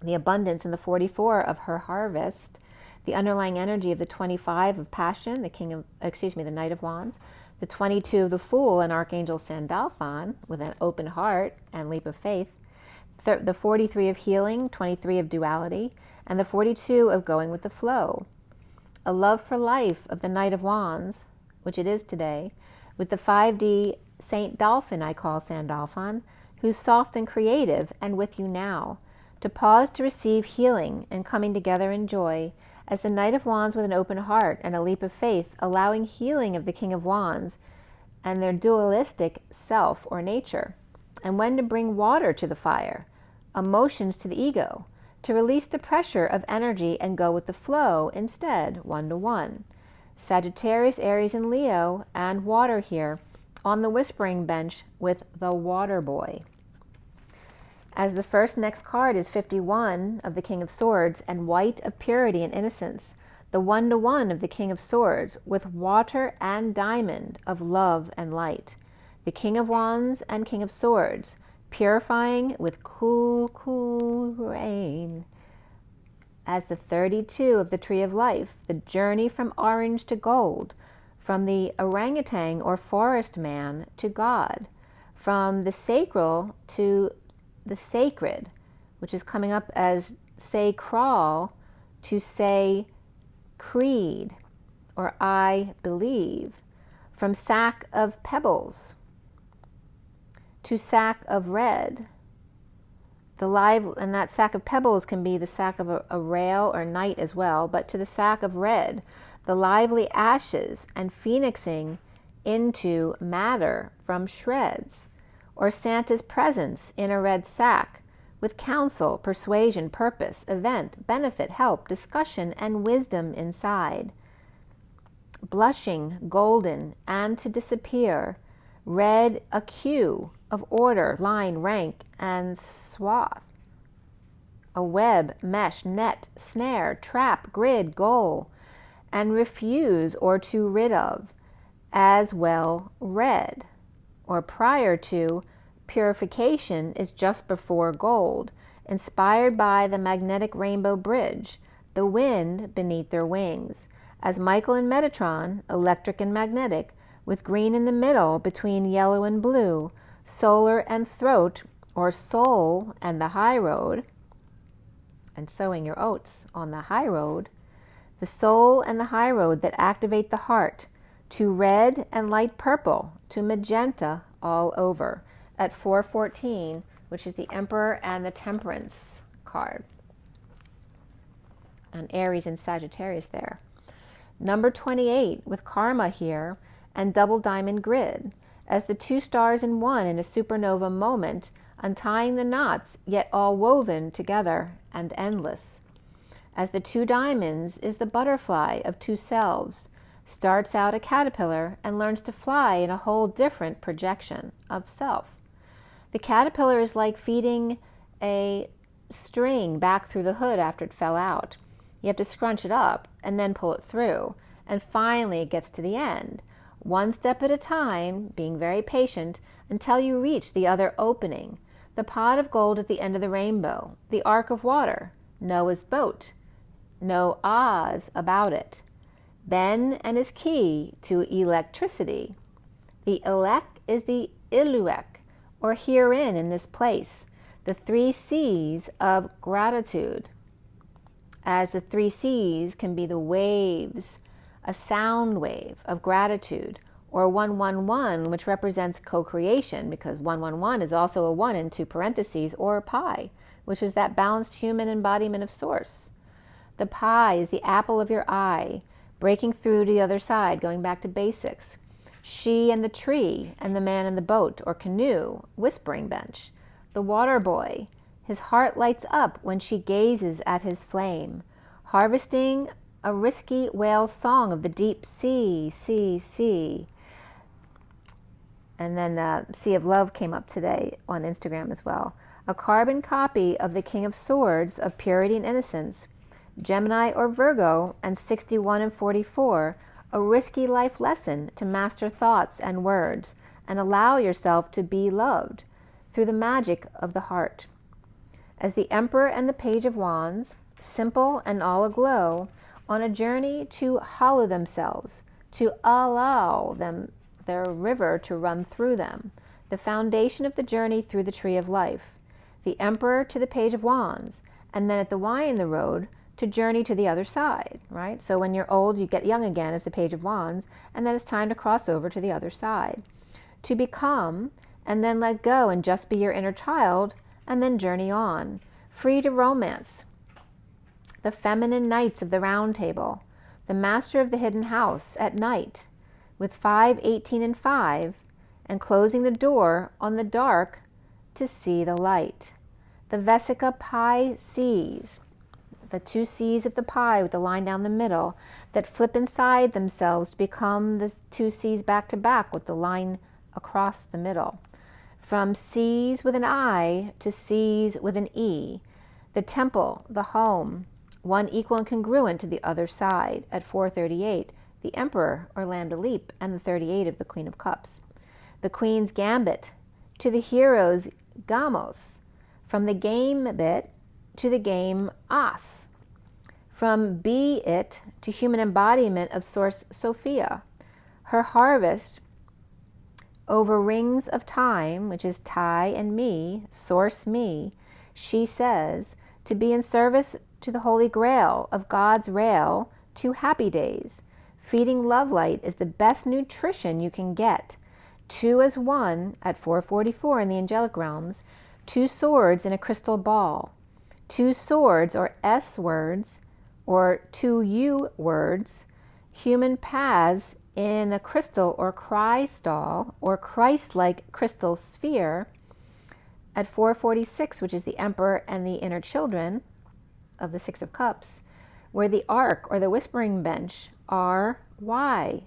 the abundance, and the 44 of her harvest, the underlying energy of the 25 of passion, the Knight of Wands, the 22 of the Fool and Archangel Sandalphon with an open heart and leap of faith, the 43 of healing, 23 of duality, and the 42 of going with the flow. A love for life of the Knight of Wands, which it is today, with the 5D Saint Dolphin I call Sandalphon, who's soft and creative and with you now, to pause to receive healing and coming together in joy, as the Knight of Wands with an open heart and a leap of faith, allowing healing of the King of Wands and their dualistic self or nature, and when to bring water to the fire, emotions to the ego, to release the pressure of energy and go with the flow instead, 1-to-1. Sagittarius, Aries, and Leo, and water here on the whispering bench with the water boy. As the first next card is 51 of the King of Swords and white of purity and innocence, the 1-to-1 of the King of Swords with water and diamond of love and light. The King of Wands and King of Swords, purifying with cool, cool rain. As the 32 of the Tree of Life, the journey from orange to gold, from the orangutan or forest man to God, from the sacral to the sacred, which is coming up as say crawl to say creed or I believe, from sack of pebbles to sack of red. And that sack of pebbles can be the sack of a rail or night as well, but to the sack of red, the lively ashes and phoenixing into matter from shreds, or Santa's presence in a red sack with counsel, persuasion, purpose, event, benefit, help, discussion, and wisdom inside. Blushing, golden, and to disappear, red, a cue of order, line, rank, and swath. A web, mesh, net, snare, trap, grid, goal, and refuse or to rid of, as well red, or prior to, purification is just before gold, inspired by the magnetic rainbow bridge, the wind beneath their wings, as Michael and Metatron, electric and magnetic, with green in the middle between yellow and blue, solar and throat, or soul and the high road, and sowing your oats on the high road, the soul and the high road that activate the heart, to red and light purple, to magenta all over, at 414, which is the Emperor and the Temperance card. And Aries and Sagittarius there. Number 28 with Karma here, and double diamond grid, as the 2 stars in one in a supernova moment, untying the knots, yet all woven together and endless. As the 2 diamonds is the butterfly of 2 selves, starts out a caterpillar and learns to fly in a whole different projection of self. The caterpillar is like feeding a string back through the hood after it fell out. You have to scrunch it up and then pull it through, and finally it gets to the end. One step at a time, being very patient, until you reach the other opening, the pot of gold at the end of the rainbow, the ark of water, Noah's boat, no ahs about it. Ben and his key to electricity. The elect is the iluek, or herein in this place, the 3 C's of gratitude. As the 3 C's can be the waves, a sound wave of gratitude, or 111, which represents co-creation, because 111 is also a 1 in 2 parentheses, or pi, which is that balanced human embodiment of source. The pi is the apple of your eye, breaking through to the other side, going back to basics. She and the tree, and the man in the boat or canoe, whispering bench. The water boy, his heart lights up when she gazes at his flame, harvesting a risky whale song of the deep sea, sea, sea. And then Sea of Love came up today on Instagram as well. A carbon copy of the King of Swords of Purity and Innocence, Gemini or Virgo, and 61 and 44, a risky life lesson to master thoughts and words and allow yourself to be loved through the magic of the heart. As the Emperor and the Page of Wands, simple and all aglow, on a journey to hollow themselves, to allow them their river to run through them, the foundation of the journey through the Tree of Life. The Emperor to the Page of Wands, and then at the Y in the road, to journey to the other side, right? So when you're old, you get young again as the Page of Wands, and then it's time to cross over to the other side. To become, and then let go and just be your inner child, and then journey on, free to romance. The feminine knights of the round table, the master of the hidden house at night, with 5, 18, and 5, and closing the door on the dark to see the light. the Vesica Pisces, the two C's of the pie with the line down the middle that flip inside themselves to become the two C's back to back with the line across the middle. From C's with an I to C's with an E. The temple, the home, one equal and congruent to the other side at 438, the Emperor or Lambda Leap, and the 38 of the Queen of Cups. The Queen's Gambit to the hero's Gamos, from the game bit to the game As, from be it to human embodiment of Source Sophia. Her harvest over rings of time, which is Tai and me, Source me, she says, to be in service to the Holy Grail of God's rail, 2 happy days. Feeding love light is the best nutrition you can get. 2 as 1 at 444 in the angelic realms, 2 swords in a crystal ball. 2 swords or S words or 2 U words, human paths in a crystal or crystal or Christ-like crystal sphere at 446, which is the Emperor and the inner children of the 6 of Cups, where the arc or the whispering bench are Y,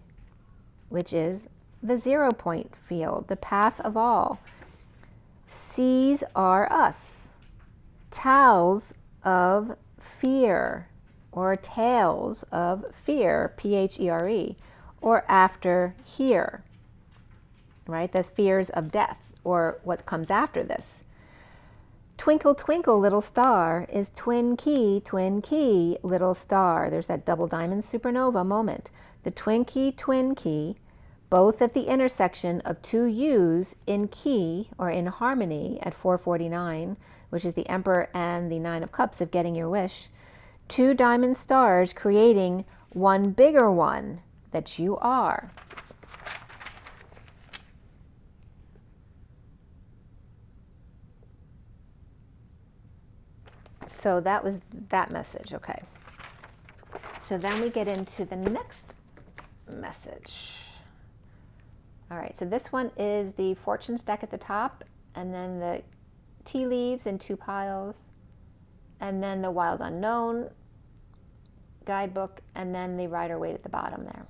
which is the 0 point field, the path of all. C's are us, towels of fear, or tales of fear, P-H-E-R-E, or after here, right? The fears of death, or what comes after this. Twinkle, twinkle, little star is twin key, little star. There's that double diamond supernova moment. The twin key, both at the intersection of 2 U's in key or in harmony at 449, which is the Emperor and the 9 of Cups of getting your wish. 2 diamond stars creating one bigger one that you are. So that was that message, okay. So then we get into the next message. All right, so this one is the Fortunes deck at the top, and then the tea leaves in 2 piles, and then the Wild Unknown guidebook, and then the Rider-Waite at the bottom there.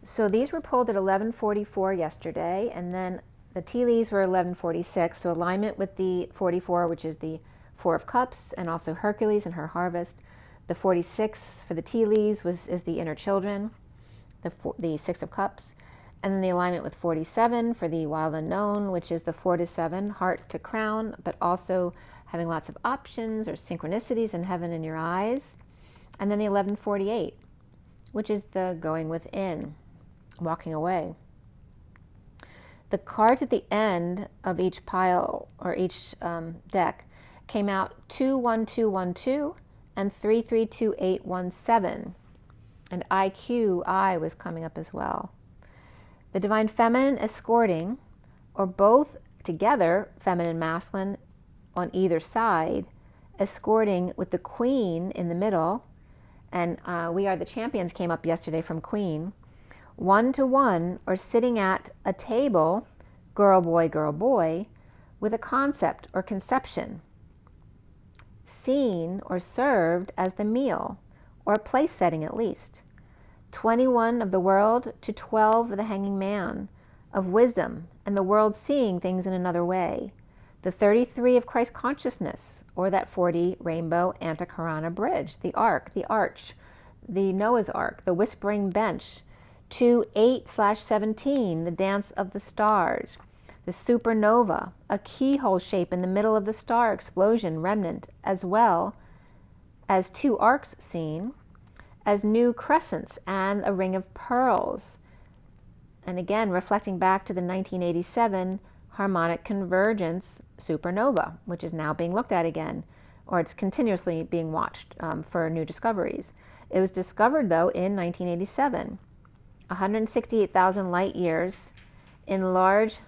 So these were pulled at 11:44 yesterday, and then the tea leaves were 11:46, so alignment with the 44, which is the 4 of Cups, and also Hercules and her harvest. The 46 for the tea leaves is the inner children, the 6 of Cups. And then the alignment with 47 for the Wild Unknown, which is the 4 to 7, heart to crown, but also having lots of options or synchronicities in heaven in your eyes. And then the 11:48, which is the going within, walking away. The cards at the end of each pile or each deck came out 2-1-2-1-2 and 3-3-2-8-1-7. And I was coming up as well. The Divine Feminine escorting, or both together, feminine, masculine, on either side, escorting with the Queen in the middle. And We Are the Champions came up yesterday from Queen. 1-to-1, or sitting at a table, girl, boy, with a concept or conception. Seen or served as the meal, or place setting at least. 21 of the world to 12 of the hanging man, of wisdom, and the world seeing things in another way. The 33 of Christ consciousness, or that 40 rainbow Antakarana bridge, the ark, the arch, the Noah's Ark, the whispering bench. 2-8/17, the dance of the stars. The supernova, a keyhole shape in the middle of the star explosion remnant, as well as 2 arcs seen, as new crescents and a ring of pearls. And again, reflecting back to the 1987 Harmonic Convergence supernova, which is now being looked at again, or it's continuously being watched for new discoveries. It was discovered, though, in 1987, 168,000 light years in large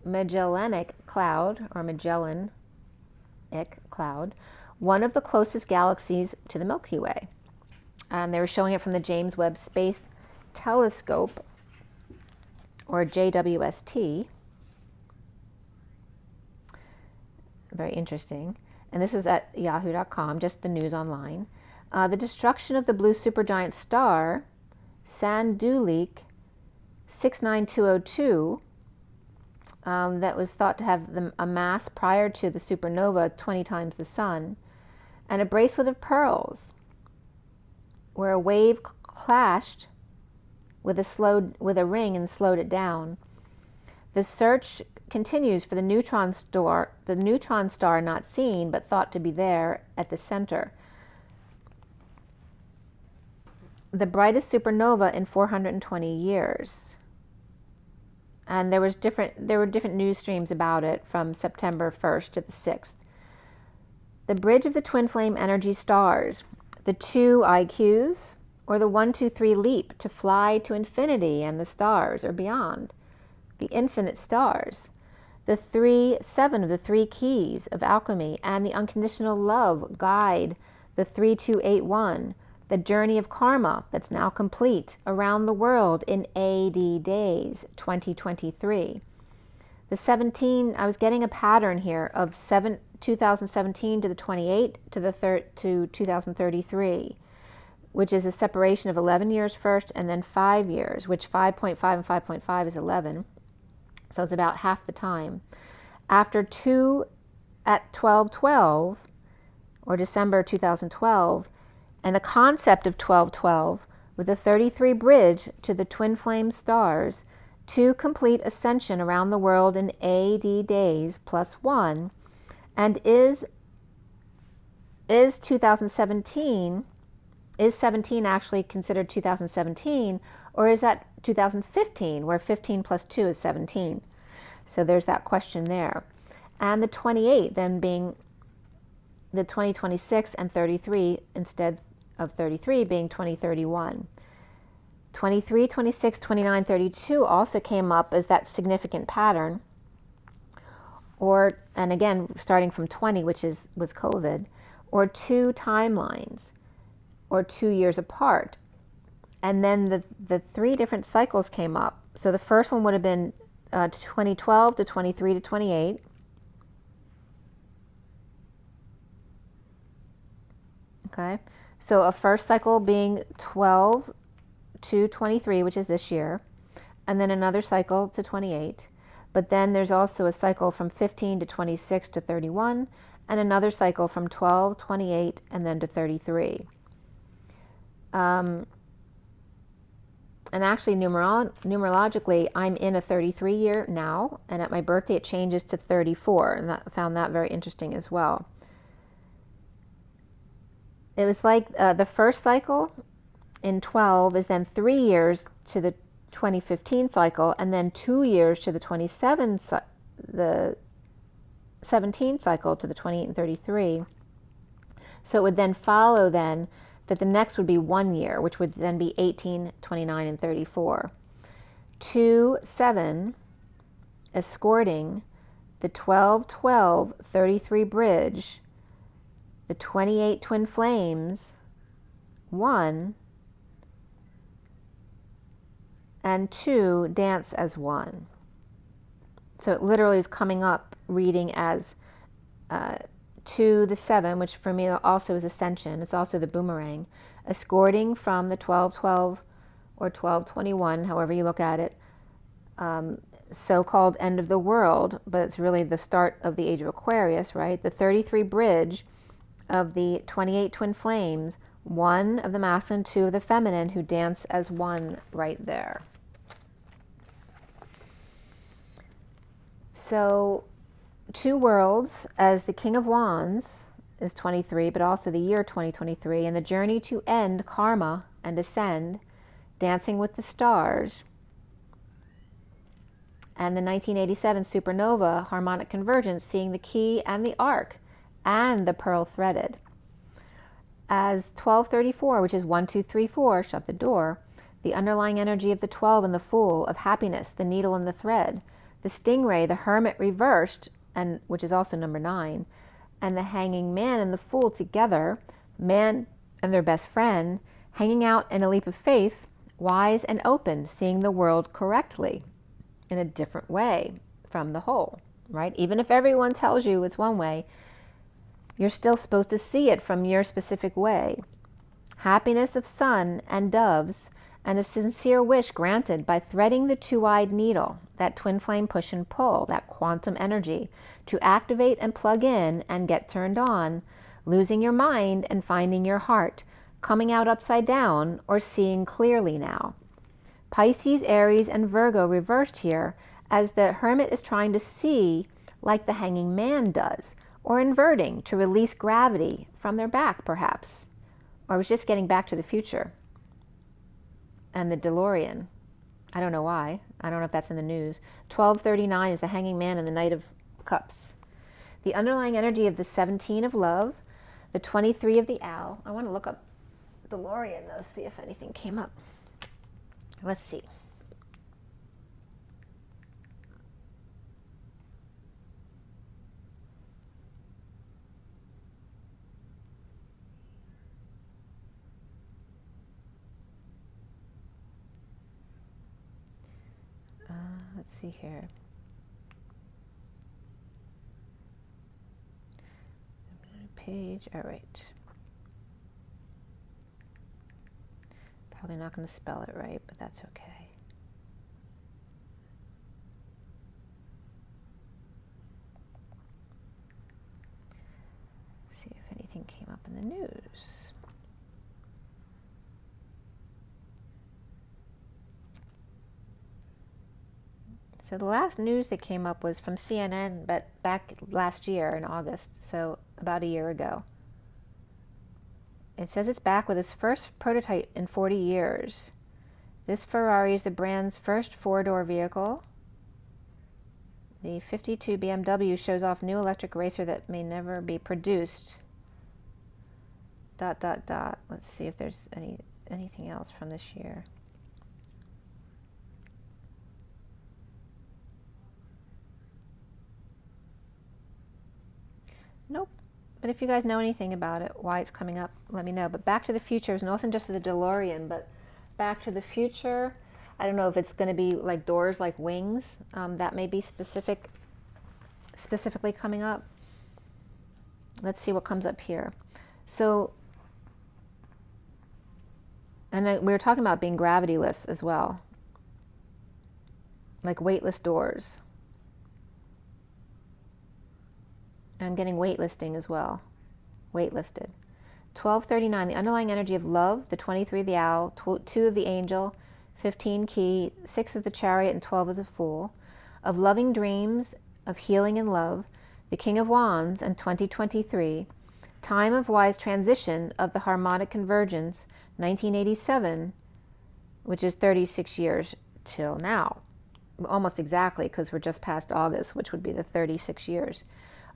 Magellanic Cloud, or Magellanic Cloud, one of the closest galaxies to the Milky Way. They were showing it from the James Webb Space Telescope or JWST. Very interesting. And this was at yahoo.com, just the news online. The destruction of the blue supergiant star, Sanduleak 69202, that was thought to have a mass prior to the supernova 20 times the sun, and a bracelet of pearls, where a wave clashed with a ring and slowed it down. The search continues for the neutron star not seen but thought to be there at the center. The brightest supernova in 420 years. And there were different news streams about it from September 1st to the 6th. The bridge of the twin flame energy stars, the 2 IQs, or the 1, 2, 3 leap to fly to infinity and the stars or beyond, the infinite stars, the 7 of the 3 keys of alchemy, and the unconditional love guide, the 3281, the journey of karma that's now complete around the world in AD days, 2023. The 17, I was getting a pattern here of 2017 to the 28 to 2033, which is a separation of 11 years first and then 5 years, which 5.5 and 5.5 is 11. So it's about half the time. After 2 at 1212, or December 2012, and the concept of 1212 with a 33 bridge to the twin flame stars, 2 complete ascension around the world in AD days plus 1, and is 2017, is 17 actually considered 2017, or is that 2015, where 15 plus 2 is 17? So there's that question there. And the 28 then being the 2026 and 33 instead of 33 being 2031. 23, 26, 29, 32 also came up as that significant pattern. And again, starting from 20, which was COVID, or 2 timelines, or 2 years apart. And then the 3 different cycles came up. So the first one would have been 2012 to 23 to 28. Okay, so a first cycle being 12 to 23, which is this year, and then another cycle to 28. But then there's also a cycle from 15 to 26 to 31, and another cycle from 12, 28, and then to 33. And actually, numerologically, I'm in a 33 year now, and at my birthday it changes to 34, and I found that very interesting as well. It was like the first cycle in 12 is then 3 years to the 2015 cycle, and then 2 years to the 17 cycle to the 28 and 33. So it would then follow then that the next would be 1 year, which would then be 18, 29, and 34. 2, 7, escorting the 12, 12, 33 bridge, the 28 twin flames, 1, and 2 dance as 1. So it literally is coming up reading as 2, the 7, which for me also is ascension. It's also the boomerang, escorting from the 1212 or 1221, however you look at it, so-called end of the world, but it's really the start of the age of Aquarius, right? The 33 bridge of the 28 twin flames, 1 of the masculine, 2 of the feminine, who dance as 1 right there. So 2 worlds, as the King of Wands is 23, but also the year 2023, and the journey to end karma and ascend, dancing with the stars, and the 1987 supernova harmonic convergence, seeing the key and the arc and the pearl threaded. As 1234, which is 1, 2, 3, 4, shut the door, the underlying energy of the 12 and the Fool, of happiness, the needle and the thread, the stingray, the hermit reversed, and which is also number 9, and the hanging man and the Fool together, man and their best friend, hanging out in a leap of faith, wise and open, seeing the world correctly. in a different way from the whole, right? Even if everyone tells you it's one way, you're still supposed to see it from your specific way. Happiness of sun and doves, and a sincere wish granted by threading the two-eyed needle, that twin flame push and pull, that quantum energy, to activate and plug in and get turned on, losing your mind and finding your heart, coming out upside down or seeing clearly now. Pisces, Aries, and Virgo reversed here, as the Hermit is trying to see like the Hanging Man does, or inverting to release gravity from their back, perhaps. Or I was just getting Back to the Future and the DeLorean. I don't know why. I don't know if that's in the news. 1239 is the Hanging Man and the Knight of Cups. The underlying energy of the 17 of Love, the 23 of the Owl. I want to look up DeLorean, though, see if anything came up. Let's see. Let's see here. Page, all right. Probably not going to spell it right, but that's okay. See if anything came up in the news. So the last news that came up was from CNN, but back last year in August, so about a year ago. It says it's back with its first prototype in 40 years. This Ferrari is the brand's first four-door vehicle. The 52 BMW shows off new electric racer that may never be produced. ... Let's see if there's anything else from this year. Nope. But if you guys know anything about it, why it's coming up, let me know. But Back to the Future is wasn't just the DeLorean, but Back to the Future. I don't know if it's going to be like doors like wings. That may be specifically coming up. Let's see what comes up here. So, and we were talking about being gravityless as well, like weightless doors. I'm getting waitlisting as well. Waitlisted. 1239, the underlying energy of love, the 23 of the owl, 2 of the angel, 15 key, 6 of the chariot, and 12 of the fool. Of loving dreams, of healing and love, the king of wands, and 2023. Time of wise transition of the harmonic convergence, 1987, which is 36 years till now. Almost exactly, because we're just past August, which would be the 36 years.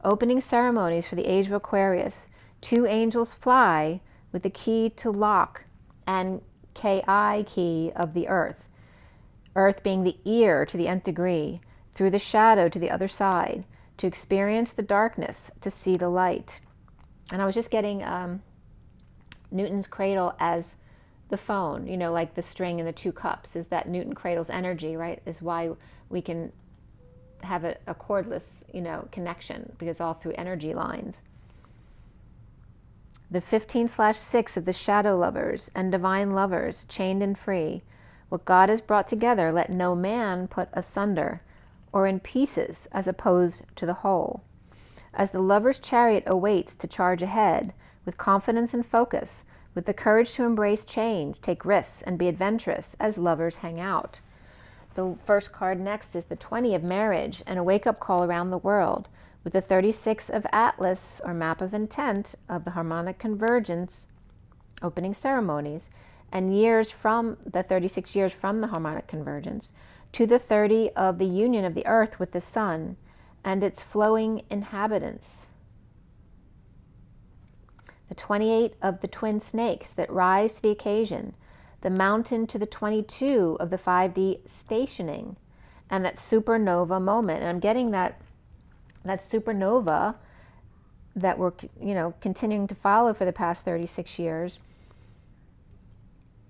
Opening ceremonies for the age of Aquarius. 2 angels fly with the key to lock and KI key of the earth. Earth being the ear to the nth degree, through the shadow to the other side, to experience the darkness, to see the light. And I was just getting Newton's cradle as the phone, you know, like the string and the 2 cups, is that Newton cradle's energy, right? Is why we can have a cordless, you know, connection, because all through energy lines. The 15/6 of the shadow lovers and divine lovers, chained and free. What God has brought together, let no man put asunder, or in pieces, as opposed to the whole. As the lover's chariot awaits to charge ahead, with confidence and focus, with the courage to embrace change, take risks, and be adventurous, as lovers hang out. The first card next is the 20 of marriage and a wake-up call around the world, with the 36 of Atlas, or map of intent, of the harmonic convergence, opening ceremonies, and years from the 36 years from the harmonic convergence, to the 30 of the union of the earth with the sun and its flowing inhabitants. The 28 of the twin snakes that rise to the occasion, the mountain to the 22 of the 5D stationing, and that supernova moment. And I'm getting that supernova that we're, you know, continuing to follow for the past 36 years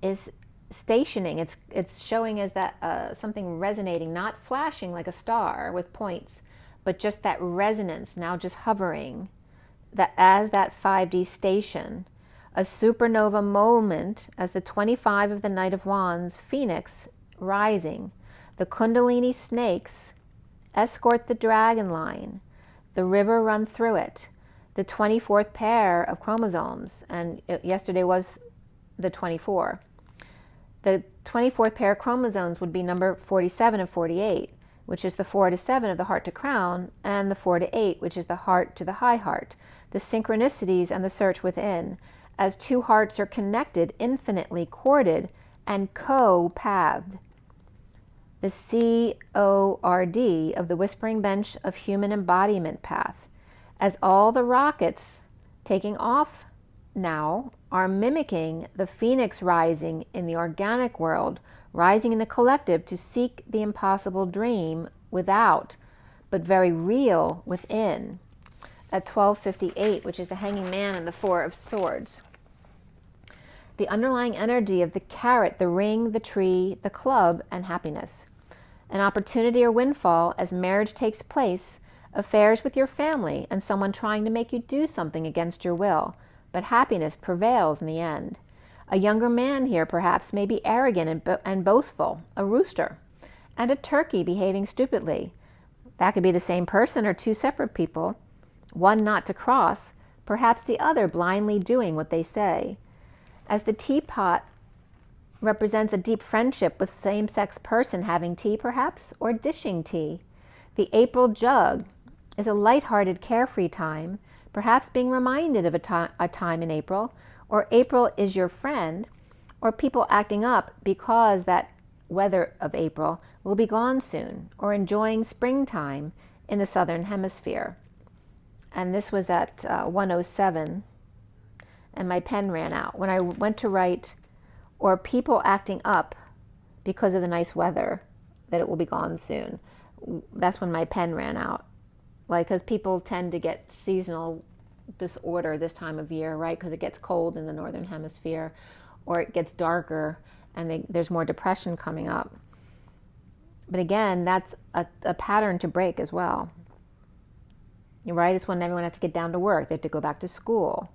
is stationing. It's showing as that something resonating, not flashing like a star with points, but just that resonance, now just hovering, that as that 5D station, a supernova moment as the 25 of the Knight of Wands, Phoenix, rising. The Kundalini snakes escort the dragon line. The river run through it. The 24th pair of chromosomes, and yesterday was the 24. The 24th pair of chromosomes would be number 47 and 48, which is the 4 to 7 of the heart to crown, and the 4 to 8, which is the heart to the high heart, the synchronicities and the search within, as two hearts are connected, infinitely corded, and co-pathed. The CORD of the Whispering Bench of Human Embodiment Path, as all the rockets taking off now are mimicking the phoenix rising in the organic world, rising in the collective to seek the impossible dream without, but very real within. At 1258, which is the Hanging Man and the Four of Swords. The underlying energy of the carrot, the ring, the tree, the club, and happiness. An opportunity or windfall as marriage takes place, affairs with your family, and someone trying to make you do something against your will, but happiness prevails in the end. A younger man here perhaps may be arrogant and boastful, a rooster, and a turkey behaving stupidly. That could be the same person or two separate people, one not to cross, perhaps the other blindly doing what they say. As the teapot represents a deep friendship with same-sex person having tea perhaps, or dishing tea. The April jug is a light-hearted, carefree time, perhaps being reminded of a time in April, or April is your friend, or people acting up because that weather of April will be gone soon, or enjoying springtime in the southern hemisphere. And this was at 1:07, and my pen ran out. When I went to write, or people acting up because of the nice weather, that it will be gone soon, that's when my pen ran out. Like, because people tend to get seasonal disorder this time of year, right? Because it gets cold in the northern hemisphere, or it gets darker, and there's more depression coming up. But again, that's a pattern to break as well. You're right, it's when everyone has to get down to work. They have to go back to school.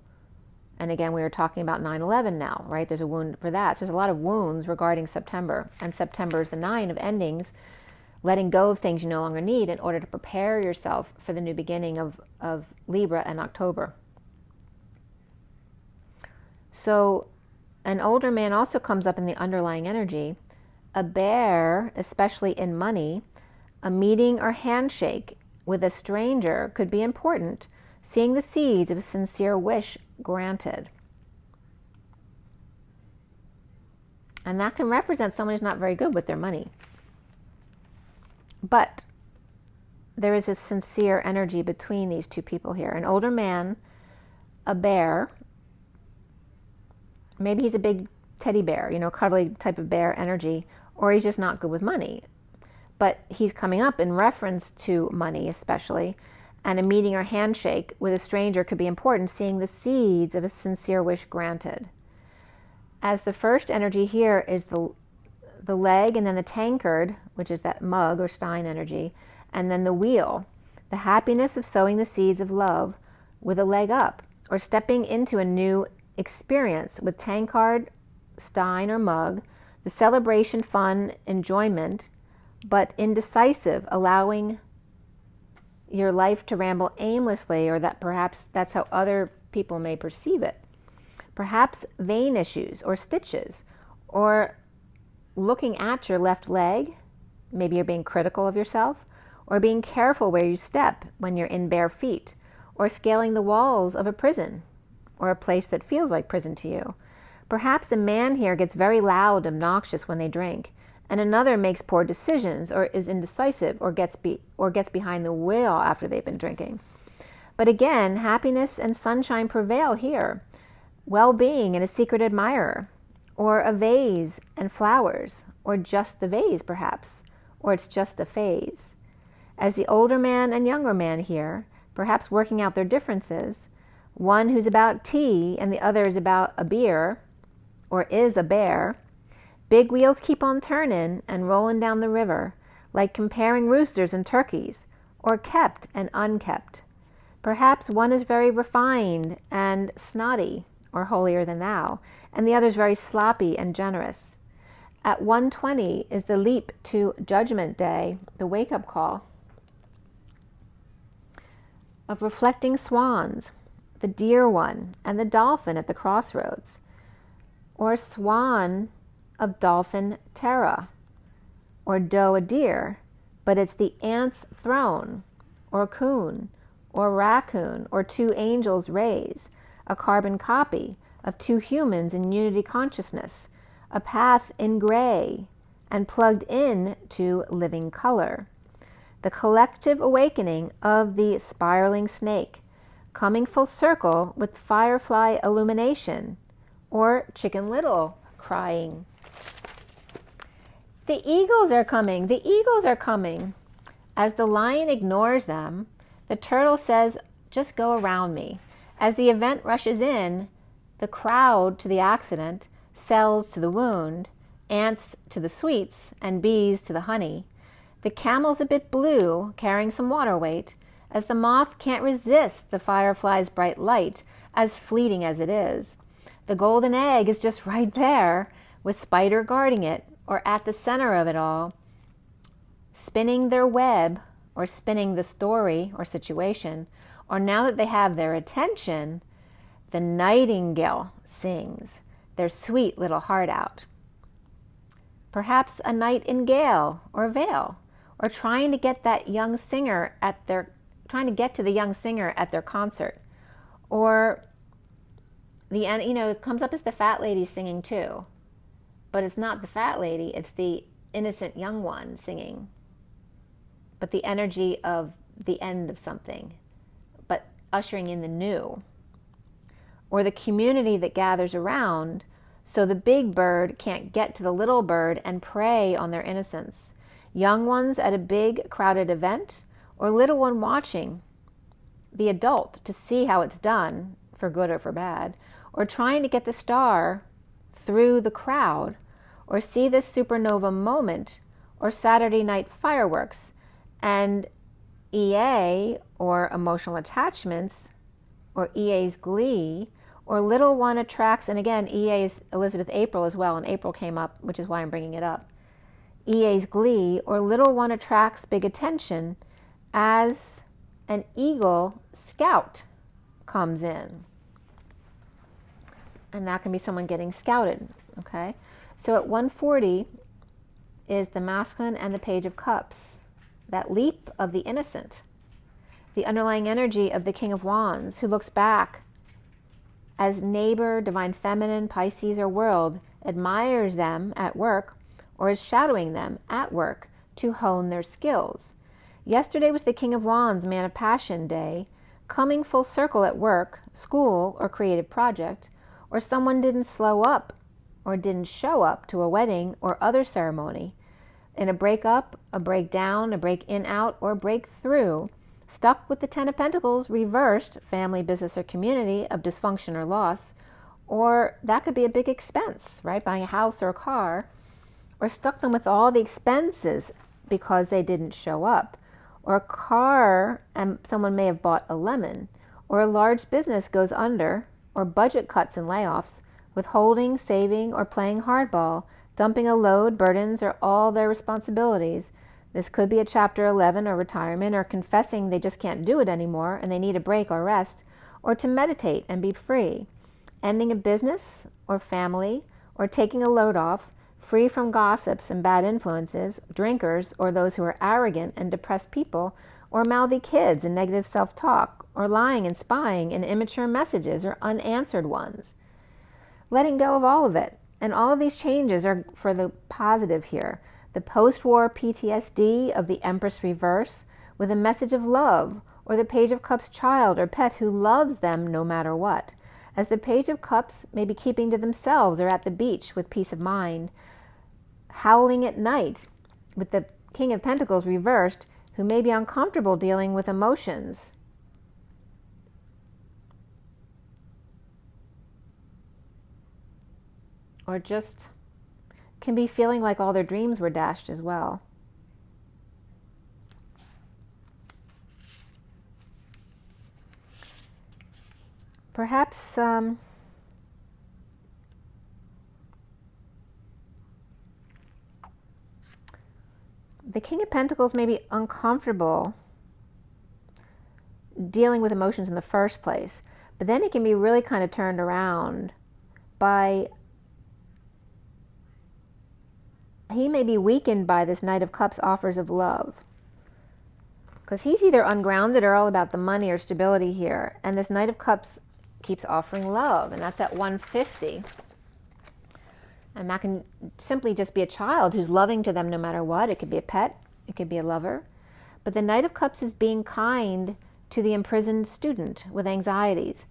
And again, we were talking about 9/11 now, right? There's a wound for that. So there's a lot of wounds regarding September. And September is the 9 of endings, letting go of things you no longer need in order to prepare yourself for the new beginning of Libra and October. So an older man also comes up in the underlying energy. A bear, especially in money, a meeting or handshake with a stranger could be important, seeing the seeds of a sincere wish granted. And that can represent someone who's not very good with their money. But there is a sincere energy between these two people here. An older man, a bear, maybe he's a big teddy bear, cuddly type of bear energy, or he's just not good with money. But he's coming up in reference to money especially, and a meeting or handshake with a stranger could be important, seeing the seeds of a sincere wish granted. As the first energy here is the leg, and then the tankard, which is that mug or stein energy, and then the wheel, the happiness of sowing the seeds of love with a leg up, or stepping into a new experience with tankard, stein, or mug, the celebration, fun, enjoyment, but indecisive, allowing your life to ramble aimlessly, or that perhaps that's how other people may perceive it. Perhaps vein issues or stitches, or looking at your left leg, maybe you're being critical of yourself, or being careful where you step when you're in bare feet, or scaling the walls of a prison, or a place that feels like prison to you. Perhaps a man here gets very loud, obnoxious when they drink, and another makes poor decisions, or is indecisive, or gets behind the wheel after they've been drinking. But again, happiness and sunshine prevail here. Well-being and a secret admirer, or a vase and flowers, or just the vase perhaps, or it's just a phase. As the older man and younger man here, perhaps working out their differences, one who's about tea and the other is about a beer, or is a bear, Big wheels keep on turning and rolling down the river, like comparing roosters and turkeys, or kept and unkept. Perhaps one is very refined and snotty, or holier than thou, and the other is very sloppy and generous. At 1:20 is the leap to Judgment Day, the wake-up call of reflecting swans, the deer one and the dolphin at the crossroads, or swan of dolphin terra, or doe a deer, but it's the ant's throne, or coon, or raccoon, or two angels' rays, a carbon copy of two humans in unity consciousness, a path in gray and plugged in to living color. The collective awakening of the spiraling snake, coming full circle with firefly illumination, or Chicken Little crying. The eagles are coming, the eagles are coming. As the lion ignores them, the turtle says, just go around me. As the event rushes in, the crowd to the accident, cells to the wound, ants to the sweets, and bees to the honey. The camel's a bit blue, carrying some water weight, as the moth can't resist the firefly's bright light, as fleeting as it is. The golden egg is just right there, with spider guarding it, or at the center of it all, spinning their web, or spinning the story or situation, or now that they have their attention, the nightingale sings their sweet little heart out. Perhaps a night in gale or veil, or trying to get to the young singer at their concert, or it comes up as the fat lady singing too, but it's not the fat lady, it's the innocent young one singing, but the energy of the end of something, but ushering in the new. Or the community that gathers around so the big bird can't get to the little bird and prey on their innocence. Young ones at a big crowded event, or little one watching the adult to see how it's done, for good or for bad, or trying to get the star through the crowd, or see this supernova moment, or Saturday night fireworks, and EA, or emotional attachments, or EA's glee, or little one attracts, and again, EA is Elizabeth April as well, and April came up, which is why I'm bringing it up. EA's glee, or little one attracts big attention as an eagle scout comes in. And that can be someone getting scouted, okay? So at 1:40 is the masculine and the Page of Cups, that leap of the innocent, the underlying energy of the King of Wands, who looks back as neighbor, divine feminine, Pisces, or world, admires them at work, or is shadowing them at work to hone their skills. Yesterday was the King of Wands, Man of Passion day, coming full circle at work, school, or creative project, or someone didn't slow up or didn't show up to a wedding or other ceremony, in a breakup, a breakdown, a break in out, or breakthrough, stuck with the Ten of Pentacles reversed, family, business, or community of dysfunction or loss, or that could be a big expense, right? Buying a house or a car, or stuck them with all the expenses because they didn't show up, or a car and someone may have bought a lemon, or a large business goes under, or budget cuts and layoffs, withholding, saving, or playing hardball, dumping a load, burdens, or all their responsibilities. This could be a Chapter 11 or retirement, or confessing they just can't do it anymore and they need a break or rest, or to meditate and be free. Ending a business or family, or taking a load off, free from gossips and bad influences, drinkers, or those who are arrogant and depressed people, or mouthy kids and negative self-talk, or lying and spying and immature messages or unanswered ones. Letting go of all of it. And all of these changes are for the positive here. The post-war PTSD of the Empress reverse with a message of love, or the Page of Cups child or pet who loves them no matter what. As the Page of Cups may be keeping to themselves or at the beach with peace of mind, howling at night with the King of Pentacles reversed, who may be uncomfortable dealing with emotions. Or just can be feeling like all their dreams were dashed as well. Perhaps the King of Pentacles may be uncomfortable dealing with emotions in the first place, but then it can be really kind of turned around by, he may be weakened by this Knight of Cups offers of love, because he's either ungrounded or all about the money or stability here, and this Knight of Cups keeps offering love, and that's at 150. And that can simply just be a child who's loving to them no matter what. It could be a pet, it could be a lover. But the Knight of Cups is being kind to the imprisoned student with anxieties.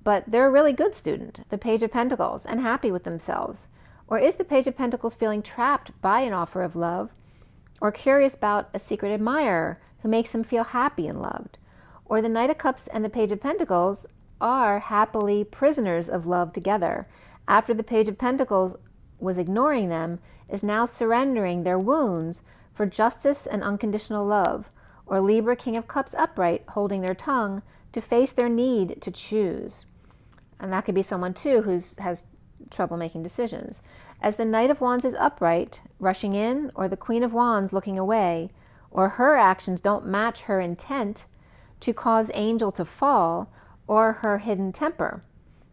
But they're a really good student, the Page of Pentacles, and happy with themselves. Or is the Page of Pentacles feeling trapped by an offer of love, or curious about a secret admirer who makes them feel happy and loved? Or the Knight of Cups and the Page of Pentacles are happily prisoners of love together, after the Page of Pentacles was ignoring them, is now surrendering their wounds for justice and unconditional love. Or Libra, King of Cups upright, holding their tongue to face their need to choose. And that could be someone too who has trouble making decisions. As the Knight of Wands is upright, rushing in, or the Queen of Wands looking away, or her actions don't match her intent to cause Angel to fall, or her hidden temper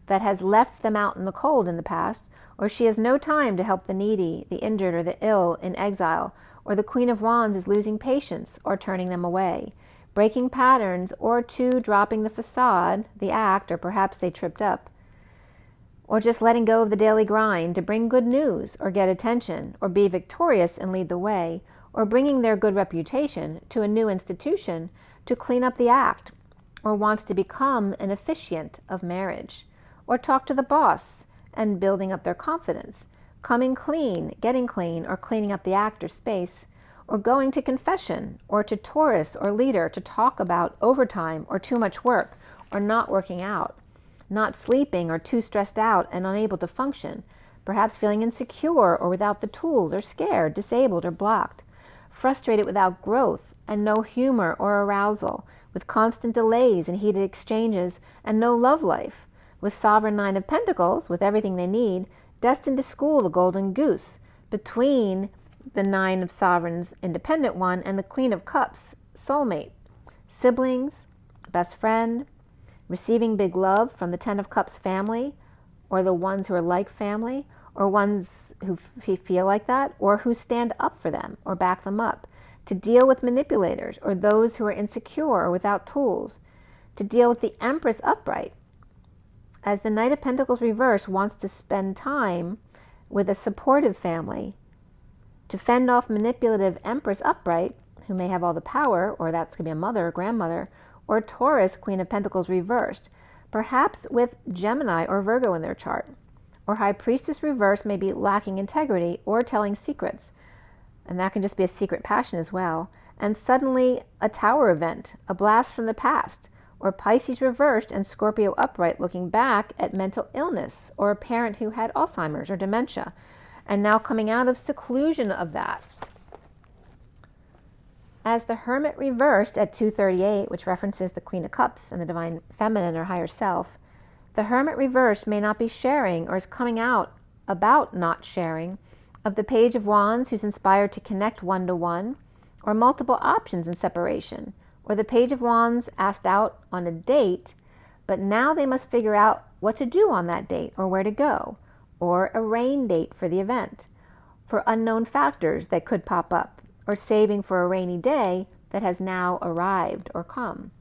that has left them out in the cold in the past, or she has no time to help the needy, the injured, or the ill in exile, or the Queen of Wands is losing patience or turning them away, breaking patterns, or two dropping the facade, the act, or perhaps they tripped up, or just letting go of the daily grind to bring good news or get attention or be victorious and lead the way, or bringing their good reputation to a new institution to clean up the act, or wants to become an officiant of marriage, or talk to the boss and building up their confidence, coming clean, getting clean, or cleaning up the act or space, or going to confession, or to Taurus or leader to talk about overtime or too much work, or not working out, not sleeping or too stressed out and unable to function, perhaps feeling insecure or without the tools, or scared, disabled, or blocked, frustrated without growth and no humor or arousal, with constant delays and heated exchanges and no love life, with Sovereign Nine of Pentacles, with everything they need, destined to school the golden goose, between the Nine of Sovereigns, independent one, and the Queen of Cups, soulmate, siblings, best friend, receiving big love from the Ten of Cups family, or the ones who are like family, or ones who feel like that, or who stand up for them or back them up, to deal with manipulators or those who are insecure or without tools, to deal with the Empress upright, as the Knight of Pentacles reverse wants to spend time with a supportive family, to fend off manipulative Empress upright, who may have all the power, or that's going to be a mother or grandmother, or Taurus, Queen of Pentacles reversed, perhaps with Gemini or Virgo in their chart. Or High Priestess reverse may be lacking integrity or telling secrets, and that can just be a secret passion as well. And suddenly a Tower event, a blast from the past, or Pisces reversed and Scorpio upright looking back at mental illness, or a parent who had Alzheimer's or dementia, and now coming out of seclusion of that. As the Hermit reversed at 238, which references the Queen of Cups and the Divine Feminine or higher self, the Hermit reversed may not be sharing, or is coming out about not sharing, of the Page of Wands who's inspired to connect one-to-one, or multiple options in separation, or the Page of Wands asked out on a date, but now they must figure out what to do on that date, or where to go, or a rain date for the event, for unknown factors that could pop up, or saving for a rainy day that has now arrived or come,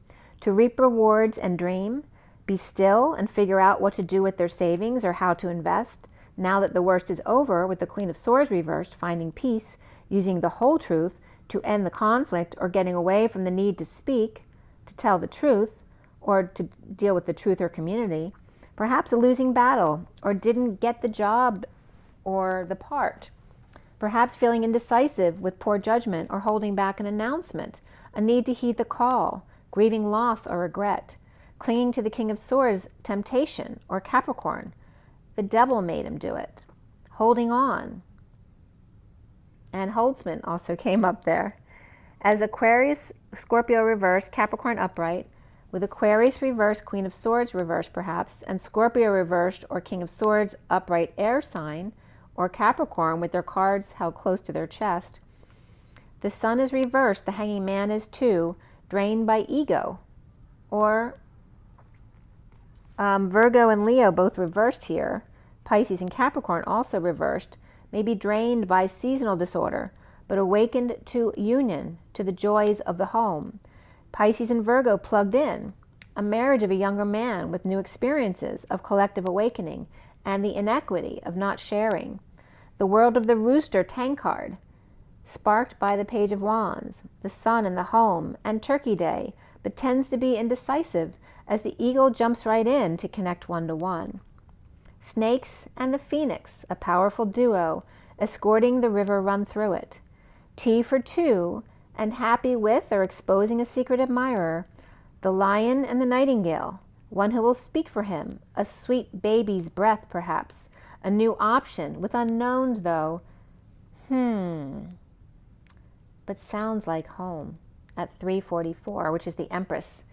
to reap rewards and dream, be still and figure out what to do with their savings or how to invest, now that the worst is over, with the Queen of Swords reversed, finding peace, using the whole truth to end the conflict, or getting away from the need to speak, to tell the truth, or to deal with the truth or community, perhaps a losing battle, or didn't get the job or the part, perhaps feeling indecisive with poor judgment, or holding back an announcement, a need to heed the call, grieving loss or regret, clinging to the King of Swords, temptation, or Capricorn, the devil made him do it, holding on, And Holtzman also came up there. As Aquarius, Scorpio reversed, Capricorn upright, with Aquarius reversed, Queen of Swords reversed perhaps, and Scorpio reversed or King of Swords upright air sign, or Capricorn with their cards held close to their chest. The Sun is reversed, the Hanging Man is too, drained by ego. Or Virgo and Leo both reversed here. Pisces and Capricorn also reversed, may be drained by seasonal disorder, but awakened to union, to the joys of the home. Pisces and Virgo plugged in, a marriage of a younger man with new experiences of collective awakening and the inequity of not sharing. The world of the rooster tankard, sparked by the Page of Wands, the sun in the home, and Turkey Day, but tends to be indecisive as the eagle jumps right in to connect one-to-one. Snakes and the Phoenix, a powerful duo, escorting the river run through it. Tea for two, and happy with or exposing a secret admirer. The lion and the nightingale, one who will speak for him, a sweet baby's breath perhaps, a new option, with unknowns though. But sounds like home at 3:44, which is the Empress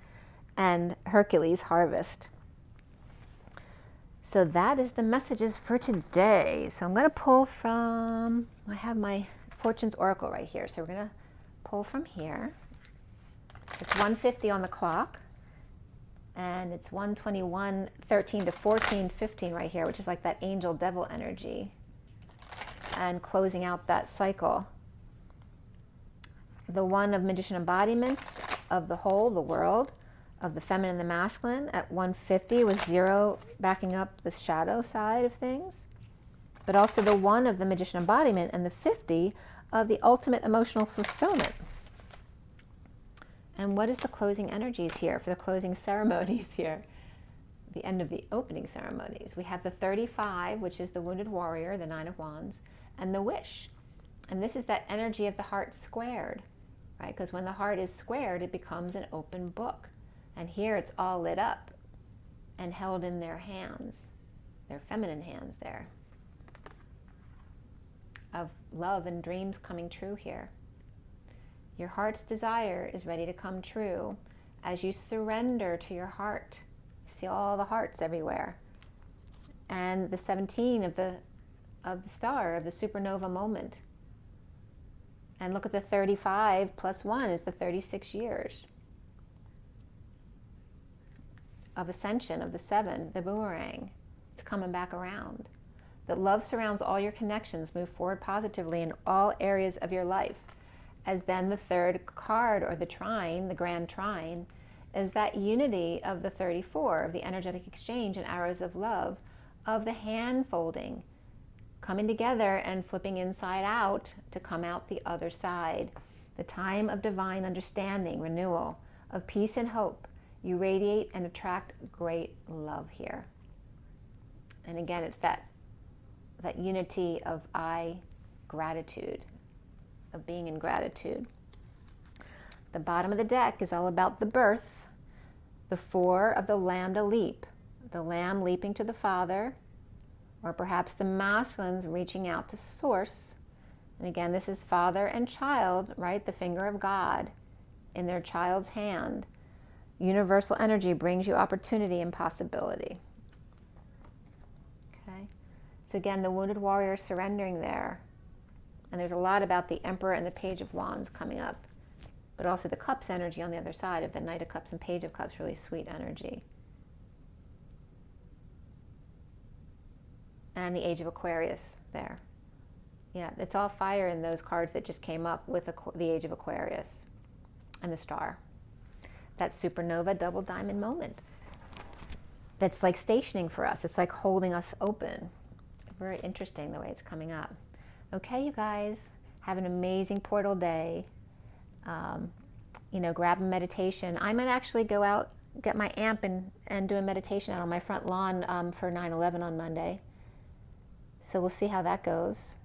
and Hercules harvest. So that is the messages for today. So I'm going to pull from, I have my Fortune's Oracle right here. So we're going to pull from here. It's 1:50 on the clock. And it's 1:21:13 to 14:15 right here, which is like that angel devil energy. And closing out that cycle. The one of magician embodiment of the whole, the world, of the feminine and the masculine at 1:50 was 0, backing up the shadow side of things. But also the one of the magician embodiment and the 50 of the ultimate emotional fulfillment. And what is the closing energies here for the closing ceremonies here? The end of the opening ceremonies. We have the 35, which is the wounded warrior, the 9 of Wands, and the wish. And this is that energy of the heart squared, right? Because when the heart is squared, it becomes an open book. And here it's all lit up and held in their hands, their feminine hands there, of love and dreams coming true here. Your heart's desire is ready to come true as you surrender to your heart. See all the hearts everywhere. And the 17 of the star, of the supernova moment. And look at the 35 plus 1 is the 36 years. Of ascension, of the 7, the boomerang. It's coming back around. That love surrounds all your connections, move forward positively in all areas of your life. As then the third card, or the trine, the grand trine, is that unity of the 34, of the energetic exchange and arrows of love, of the hand folding, coming together and flipping inside out to come out the other side. The time of divine understanding, renewal, of peace and hope. You radiate and attract great love here. And again, it's that unity of gratitude, of being in gratitude. The bottom of the deck is all about the birth. The 4 of the lambda leap. The lamb leaping to the Father, or perhaps the masculines reaching out to Source. And again, this is father and child, right? The finger of God in their child's hand. Universal energy brings you opportunity and possibility. Okay. So again, the wounded warrior surrendering there. And there's a lot about the Emperor and the Page of Wands coming up. But also the Cups energy on the other side of the Knight of Cups and Page of Cups, really sweet energy. And the Age of Aquarius there. Yeah, it's all fire in those cards that just came up with the Age of Aquarius and the star. That supernova double diamond moment. That's like stationing for us. It's like holding us open. Very interesting the way it's coming up. Okay, you guys, have an amazing portal day. Grab a meditation. I might actually go out, get my amp and do a meditation out on my front lawn for 9/11 on Monday. So we'll see how that goes.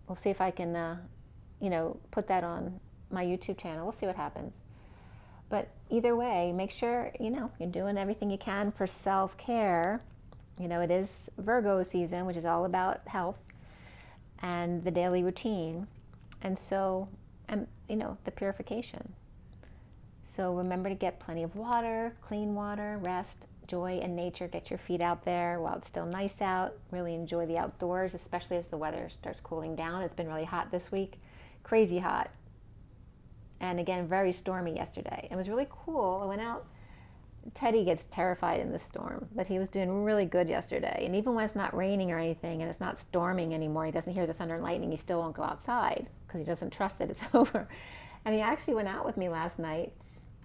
We'll see if I can, put that on my YouTube channel. We'll see what happens. But either way, make sure, you're doing everything you can for self-care. It is Virgo season, which is all about health. and the daily routine. And so, you know, the purification. So remember to get plenty of water, clean water, rest, joy in nature. Get your feet out there while it's still nice out. Really enjoy the outdoors, especially as the weather starts cooling down. It's been really hot this week, crazy hot. And again, very stormy yesterday. It was really cool. I went out. Teddy gets terrified in the storm, but he was doing really good yesterday. And even when it's not raining or anything and it's not storming anymore, he doesn't hear the thunder and lightning, he still won't go outside because he doesn't trust that it's over. And he actually went out with me last night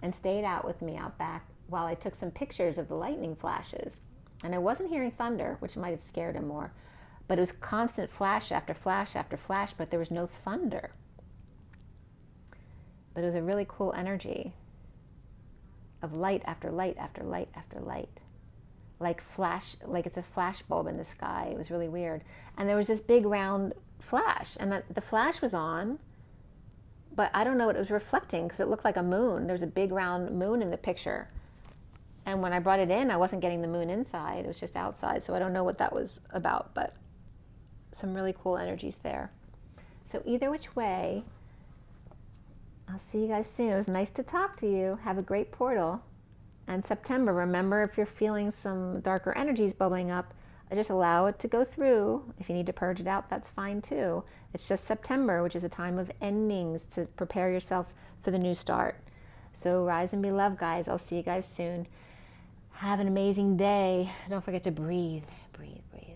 and stayed out with me out back while I took some pictures of the lightning flashes. And I wasn't hearing thunder, which might have scared him more, but it was constant flash after flash after flash, but there was no thunder. But it was a really cool energy of light after light after light after light, like flash, like it's a flash bulb in the sky. It was really weird. And there was this big round flash, and the flash was on, but I don't know what it was reflecting because it looked like a moon. There was a big round moon in the picture. And when I brought it in, I wasn't getting the moon inside. It was just outside. So I don't know what that was about, but some really cool energies there. So either which way, I'll see you guys soon. It was nice to talk to you. Have a great portal. And September, remember, if you're feeling some darker energies bubbling up, just allow it to go through. If you need to purge it out, that's fine too. It's just September, which is a time of endings to prepare yourself for the new start. So rise and be loved, guys. I'll see you guys soon. Have an amazing day. Don't forget to breathe, breathe, breathe.